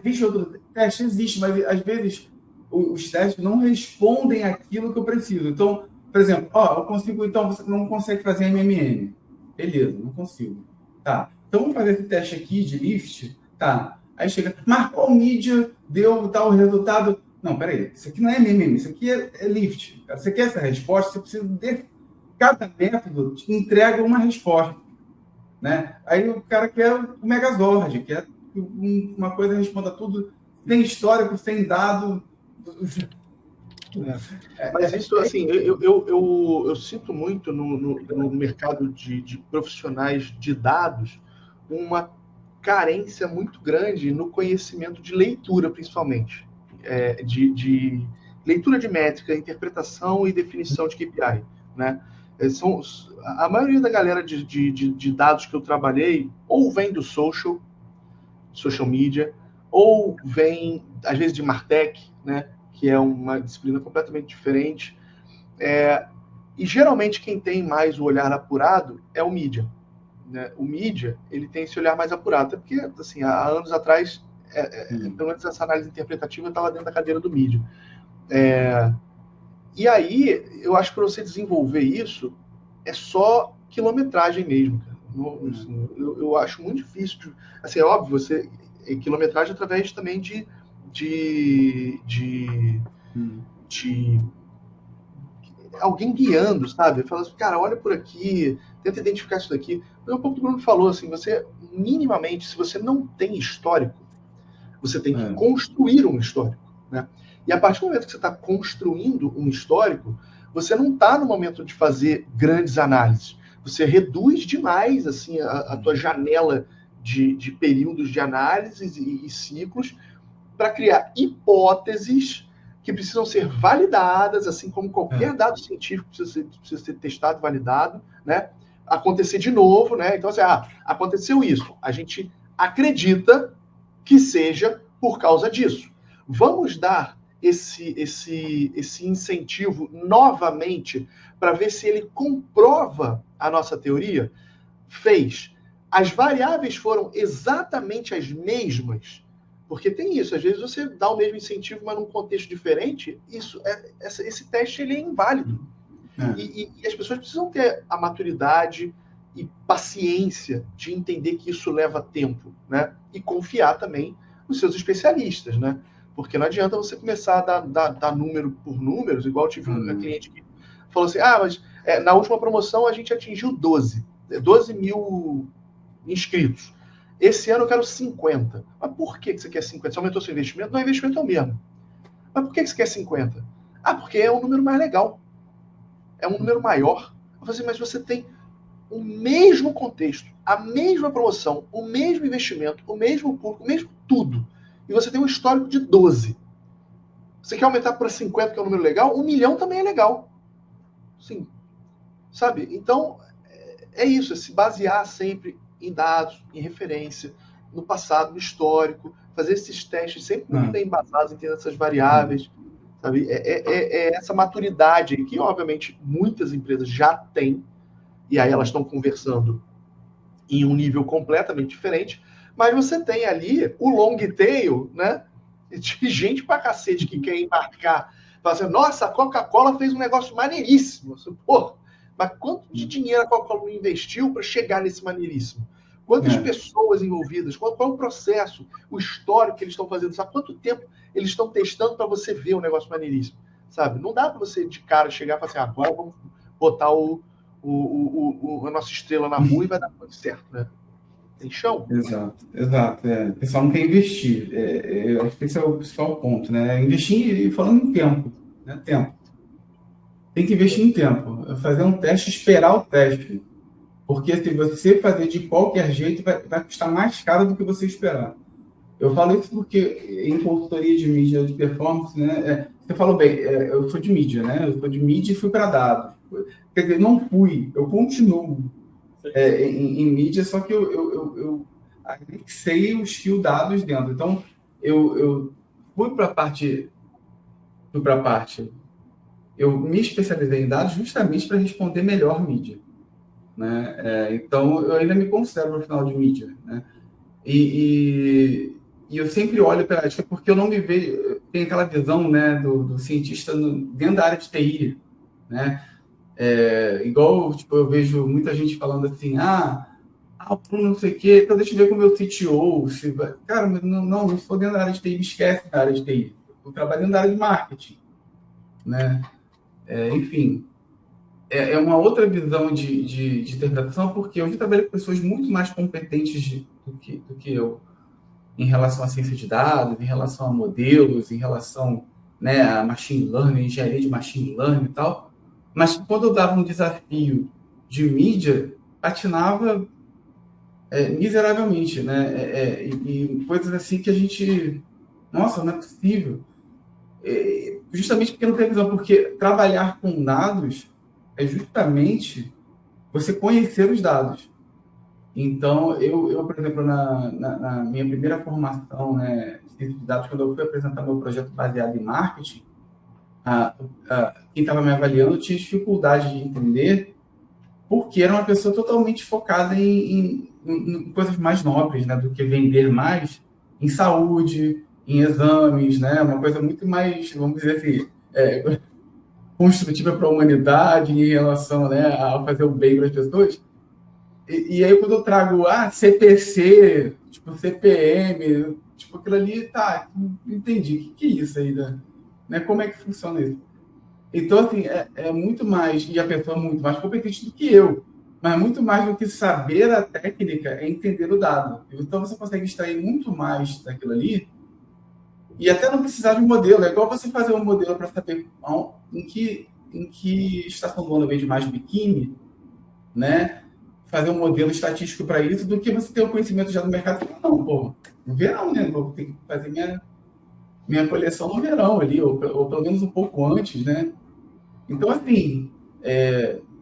existe outro teste? Existe, mas às vezes os testes não respondem aquilo que eu preciso. Então, por exemplo, eu consigo, então você não consegue fazer MMM. Beleza, não consigo. Tá, então vamos fazer esse teste aqui de lift. Tá, aí chega, mas qual mídia deu tal resultado? Não, peraí, isso aqui não é MMM, isso aqui é lift. Você quer essa resposta, você precisa de... Cada método te entrega uma resposta. Né? Aí o cara quer o Megazord, quer uma coisa responda tudo, sem histórico, sem dado. Mas isso, assim, eu sinto muito no mercado de profissionais de dados uma carência muito grande no conhecimento de leitura, principalmente. De leitura de métrica, interpretação e definição de KPI. Né? A maioria da galera de dados que eu trabalhei ou vem do social media, ou vem, às vezes, de Martech, né? Que é uma disciplina completamente diferente. E geralmente quem tem mais o olhar apurado é o mídia. Né? O mídia, ele tem esse olhar mais apurado, até porque, assim, há anos atrás, pelo menos essa análise interpretativa estava dentro da cadeira do mídia. E aí, eu acho que para você desenvolver isso, é só quilometragem mesmo, cara. Assim, eu acho muito difícil. Assim, é óbvio, você quilometragem através também de alguém guiando, sabe? Fala assim, cara, olha por aqui, tenta identificar isso daqui. Mas um pouco do Bruno falou, assim, você, minimamente, se você não tem histórico, você tem que construir um histórico, né? E a partir do momento que você está construindo um histórico, você não está no momento de fazer grandes análises. Você reduz demais, assim, a tua janela de períodos de análise e ciclos para criar hipóteses que precisam ser validadas, assim como qualquer dado científico precisa ser testado e validado, né? Acontecer de novo, né? Então, assim, aconteceu isso. A gente acredita que seja por causa disso. Vamos dar esse incentivo novamente para ver se ele comprova a nossa teoria? Fez. As variáveis foram exatamente as mesmas, porque tem isso, às vezes você dá o mesmo incentivo, mas num contexto diferente, esse teste ele é inválido. E as pessoas precisam ter a maturidade e paciência de entender que isso leva tempo, né? E confiar também nos seus especialistas, né? Porque não adianta você começar a dar número por números, igual eu tive um cliente que falou assim, mas na última promoção a gente atingiu 12 mil inscritos. Esse ano eu quero 50. Mas por que você quer 50? Você aumentou seu investimento? Não, o investimento é o mesmo. Mas por que você quer 50? Porque é um número mais legal. É um número maior. Eu falei assim, mas você tem o mesmo contexto, a mesma promoção, o mesmo investimento, o mesmo público, o mesmo tudo. E você tem um histórico de 12. Você quer aumentar para 50, que é um número legal? 1 milhão também é legal. Sim. Sabe? Então, é isso. É se basear sempre em dados, em referência, no passado, no histórico, fazer esses testes sempre muito bem embasados, entender essas variáveis, sabe? É essa maturidade que, obviamente, muitas empresas já têm, e aí elas estão conversando em um nível completamente diferente, mas você tem ali o long tail, né? De gente pra cacete que quer embarcar, fazendo, nossa, a Coca-Cola fez um negócio maneiríssimo. Pô, mas quanto de dinheiro a Coca-Cola investiu para chegar nesse maneiríssimo? Quantas pessoas envolvidas? Qual é o processo, o histórico que eles estão fazendo? Sabe quanto tempo eles estão testando para você ver um negócio maneiríssimo? Sabe? Não dá para você, de cara, chegar e falar assim, agora vamos botar a nossa estrela na rua e vai dar tudo certo, né? Tem chão? Exato. O pessoal não quer investir. Eu acho que esse é o principal ponto, né? Investir, falando em tempo, né? Tempo. Tem que investir em tempo. Fazer um teste, esperar o teste. Porque se você fazer de qualquer jeito, vai custar mais caro do que você esperar. Eu falo isso porque em consultoria de mídia de performance, né? Você falou bem, eu sou de mídia, né? Eu sou de mídia e fui para dados. Quer dizer, não fui, eu continuo em mídia, só que eu anexei os fio dados dentro. Então, eu fui para a parte, eu me especializei em dados justamente para responder melhor mídia, né? Então, eu ainda me considero profissional de mídia, né? E eu sempre olho para a ética porque eu não me vejo, tem aquela visão, né, do cientista dentro da área de TI, né? Igual, tipo, eu vejo muita gente falando assim, não sei o quê, então deixa eu ver com o meu CTO. Cara, mas não sou dentro da área de TI, me esquece da área de TI. Eu trabalho dentro da área de marketing, né? Enfim, é uma outra visão de interpretação, porque eu já trabalhei com pessoas muito mais competentes do que eu, em relação à ciência de dados, em relação a modelos, em relação, né, a machine learning, engenharia de machine learning e tal. Mas quando eu dava um desafio de mídia, patinava miseravelmente, né? E coisas assim que a gente... Nossa, não é possível. Justamente porque não tem visão, porque trabalhar com dados é justamente você conhecer os dados. Então, eu por exemplo, na minha primeira formação, né, de ciência de dados, quando eu fui apresentar meu projeto baseado em marketing, quem estava me avaliando tinha dificuldade de entender, porque era uma pessoa totalmente focada em coisas mais nobres, né, do que vender mais, em saúde, em exames, né, uma coisa muito mais, vamos dizer assim, construtiva para a humanidade em relação, né, a fazer o bem para as pessoas. E aí, quando eu trago CPC, tipo CPM, tipo aquilo ali, tá, entendi. O que é isso aí, né? Como é que funciona isso? Então, assim, é muito mais, e a pessoa é muito mais competente do que eu, mas muito mais do que saber a técnica é entender o dado. Então, você consegue extrair muito mais daquilo ali e até não precisar de um modelo. É igual você fazer um modelo para saber em que estação do ano vende mais biquíni, né? Fazer um modelo estatístico para isso, do que você ter o conhecimento já do mercado. Não, pô, não vê não, né? Vou ter que fazer minha coleção no verão ali, ou pelo menos um pouco antes, né? Então, assim,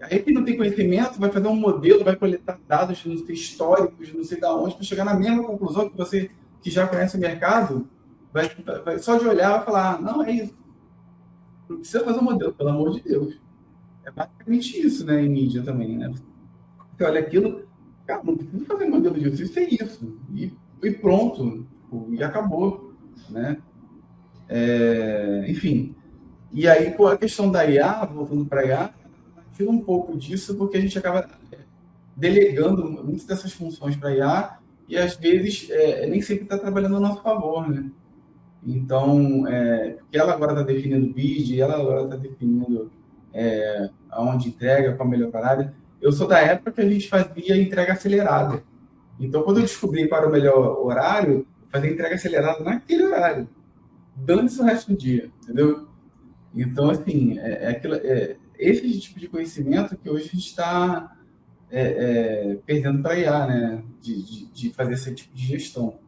aí quem não tem conhecimento vai fazer um modelo, vai coletar dados não sei, históricos, não sei de onde, para chegar na mesma conclusão que você, que já conhece o mercado, vai só de olhar vai falar, não, é isso. Não precisa fazer um modelo, pelo amor de Deus. É basicamente isso, né, em mídia também, né? Você olha aquilo, cara, não precisa fazer modelo disso, isso é isso. E pronto, e acabou, né? Enfim. E aí, com a questão da IA, voltando para a IA, tira um pouco disso, porque a gente acaba delegando muitas dessas funções para a IA e, às vezes, nem sempre está trabalhando a nosso favor, né? Então, porque ela agora está definindo o bid, ela agora está definindo aonde entrega, qual a melhor parada. Eu sou da época que a gente fazia entrega acelerada. Então, quando eu descobri qual era o melhor horário, eu fazia entrega acelerada naquele horário, dando-se o resto do dia, entendeu? Então, assim, esse tipo de conhecimento que hoje a gente está perdendo para a IA, né? De fazer esse tipo de gestão.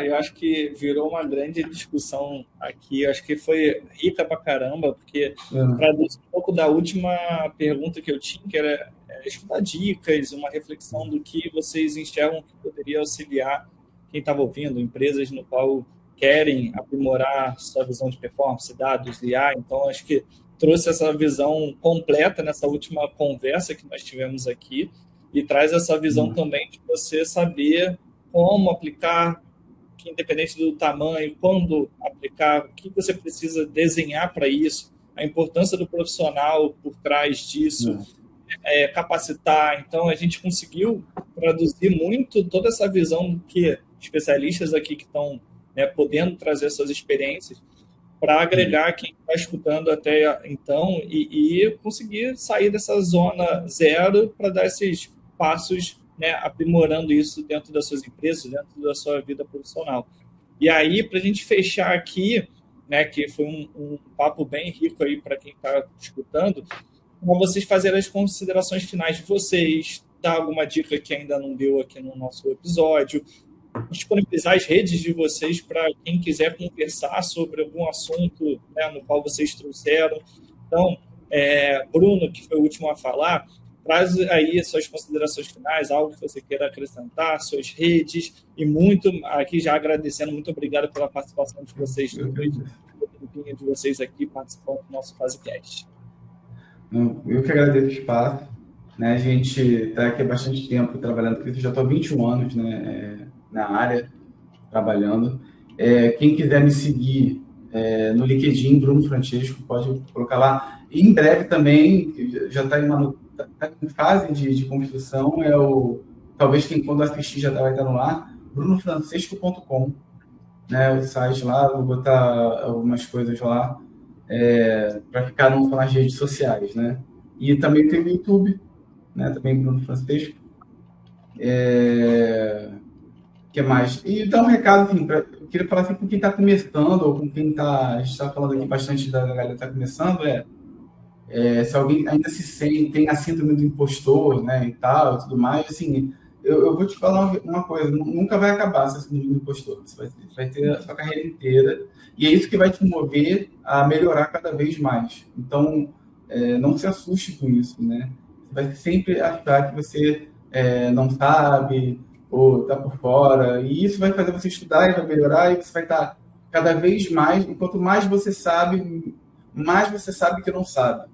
Eu acho que virou uma grande discussão aqui. Eu acho que foi rica pra caramba, porque traduz um pouco da última pergunta que eu tinha, que era estudar dicas, uma reflexão do que vocês enxergam que poderia auxiliar quem estava ouvindo, empresas no qual querem aprimorar sua visão de performance, dados, IA. Então, acho que trouxe essa visão completa nessa última conversa que nós tivemos aqui e traz essa visão também de você saber como aplicar, que independente do tamanho, quando aplicar, o que você precisa desenhar para isso, a importância do profissional por trás disso, capacitar. Então, a gente conseguiu traduzir muito toda essa visão que especialistas aqui que estão podendo trazer suas experiências para agregar quem está escutando até então e conseguir sair dessa zona zero para dar esses passos, aprimorando isso dentro das suas empresas, dentro da sua vida profissional. E aí, para a gente fechar aqui, que foi um papo bem rico aí para quem está escutando, para vocês fazerem as considerações finais de vocês, dar alguma dica que ainda não deu aqui no nosso episódio, disponibilizar as redes de vocês para quem quiser conversar sobre algum assunto no qual vocês trouxeram. Então, Bruno, que foi o último a falar, traz aí suas considerações finais, algo que você queira acrescentar, suas redes, e muito, aqui já agradecendo, muito obrigado pela participação de vocês, de vocês aqui participando do nosso FaseCast. Eu que agradeço o espaço, né? A gente está aqui há bastante tempo trabalhando com isso, já estou há 21 anos, né, na área, trabalhando. Quem quiser me seguir no LinkedIn, Bruno Francesco, pode colocar lá. E em breve também, já está em fase de construção, talvez quando assistir já vai estar no ar, brunofrancesco.com, né, o site lá, vou botar algumas coisas lá para ficar não só nas redes sociais, né? E também tem o YouTube, né, também Bruno Francesco. Que mais? E dar um recado, assim, eu queria falar assim, com quem está começando, ou com quem está... A gente está falando aqui bastante da galera que está começando, se alguém ainda tem a síndrome do impostor, né, e tal, e tudo mais, assim, eu vou te falar uma coisa, nunca vai acabar essa síndrome do impostor, você vai ter a sua carreira inteira, e é isso que vai te mover a melhorar cada vez mais. Então, não se assuste com isso, né? Você vai sempre achar que você não sabe, ou está por fora, e isso vai fazer você estudar e vai melhorar, e você vai estar cada vez mais, e quanto mais você sabe que não sabe.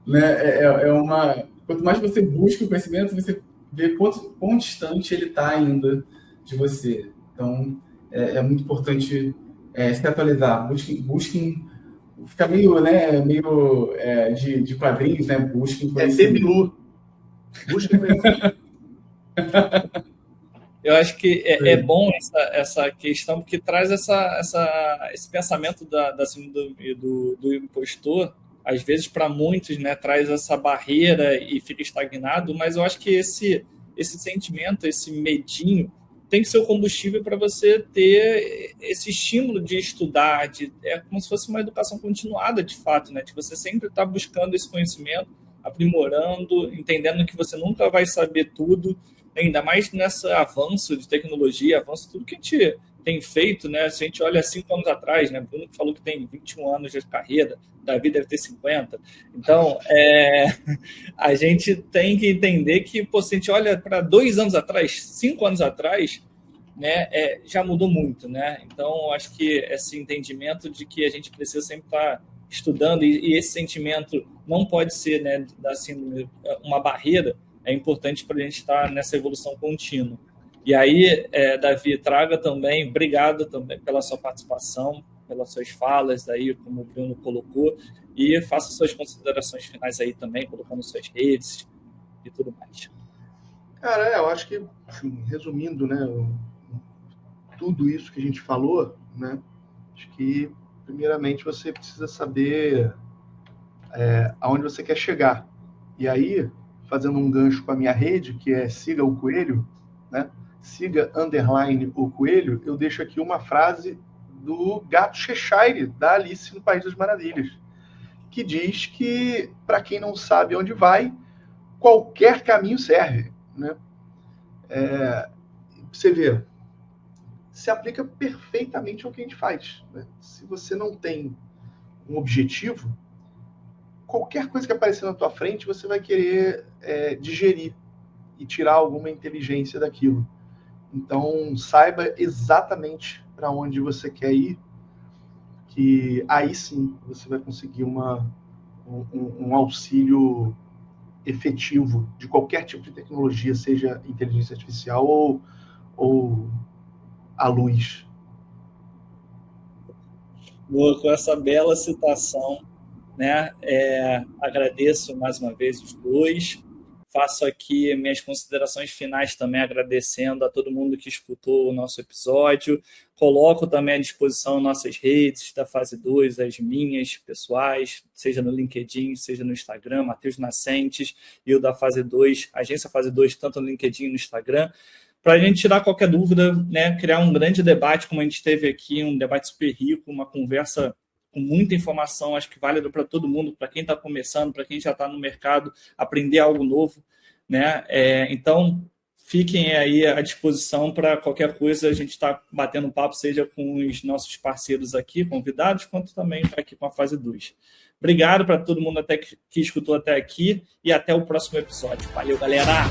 Né? Quanto mais você busca o conhecimento, você vê quão distante ele está ainda de você. Então, é muito importante se atualizar. Busquem fica meio de quadrinhos, né? Busquem conhecimento. Busquem conhecimento. Eu acho que é bom essa questão, porque traz esse pensamento da síndrome do impostor, às vezes para muitos, né, traz essa barreira e fica estagnado, mas eu acho que esse sentimento, esse medinho, tem que ser o combustível para você ter esse estímulo de estudar, é como se fosse uma educação continuada, de fato, né, de você sempre estar buscando esse conhecimento, aprimorando, entendendo que você nunca vai saber tudo, ainda mais nesse avanço de tecnologia, avanço de tudo que a gente tem feito, né? Se a gente olha 5 anos atrás, né? Bruno falou que tem 21 anos de carreira, Davi deve ter 50. Então, a gente tem que entender que, pô, se a gente olha para 2 anos atrás, 5 anos atrás, né, já mudou muito, né? Então, acho que esse entendimento de que a gente precisa sempre estar estudando e esse sentimento não pode ser, né, assim, uma barreira, é importante para a gente estar nessa evolução contínua. E aí, Davi, traga também, obrigado também pela sua participação, pelas suas falas aí, como o Bruno colocou, e faça suas considerações finais aí também, colocando suas redes e tudo mais. Cara, eu acho que, assim, resumindo, né, tudo isso que a gente falou, né, acho que, primeiramente, você precisa saber aonde você quer chegar. E aí, fazendo um gancho com a minha rede, que é Siga o Coelho, né, siga _ o Coelho, eu deixo aqui uma frase do gato Cheshire, da Alice no País das Maravilhas, que diz que, para quem não sabe onde vai, qualquer caminho serve, né? Você vê, se aplica perfeitamente ao que a gente faz, né? Se você não tem um objetivo, qualquer coisa que aparecer na tua frente, você vai querer digerir e tirar alguma inteligência daquilo. Então, saiba exatamente para onde você quer ir, que aí sim você vai conseguir um auxílio efetivo de qualquer tipo de tecnologia, seja inteligência artificial ou a luz. Com essa bela citação, né? Agradeço mais uma vez os dois. Faço aqui minhas considerações finais também, agradecendo a todo mundo que escutou o nosso episódio. Coloco também à disposição nossas redes da Fase 2, as minhas pessoais, seja no LinkedIn, seja no Instagram, Matheus Nascentes, e o da Fase 2, Agência Fase 2, tanto no LinkedIn e no Instagram, para a gente tirar qualquer dúvida, né? Criar um grande debate, como a gente teve aqui, um debate super rico, uma conversa com muita informação, acho que válida para todo mundo, para quem está começando, para quem já está no mercado, aprender algo novo, né? Então, fiquem aí à disposição para qualquer coisa, a gente está batendo papo, seja com os nossos parceiros aqui, convidados, quanto também aqui com a Fase 2. Obrigado para todo mundo que escutou até aqui e até o próximo episódio. Valeu, galera!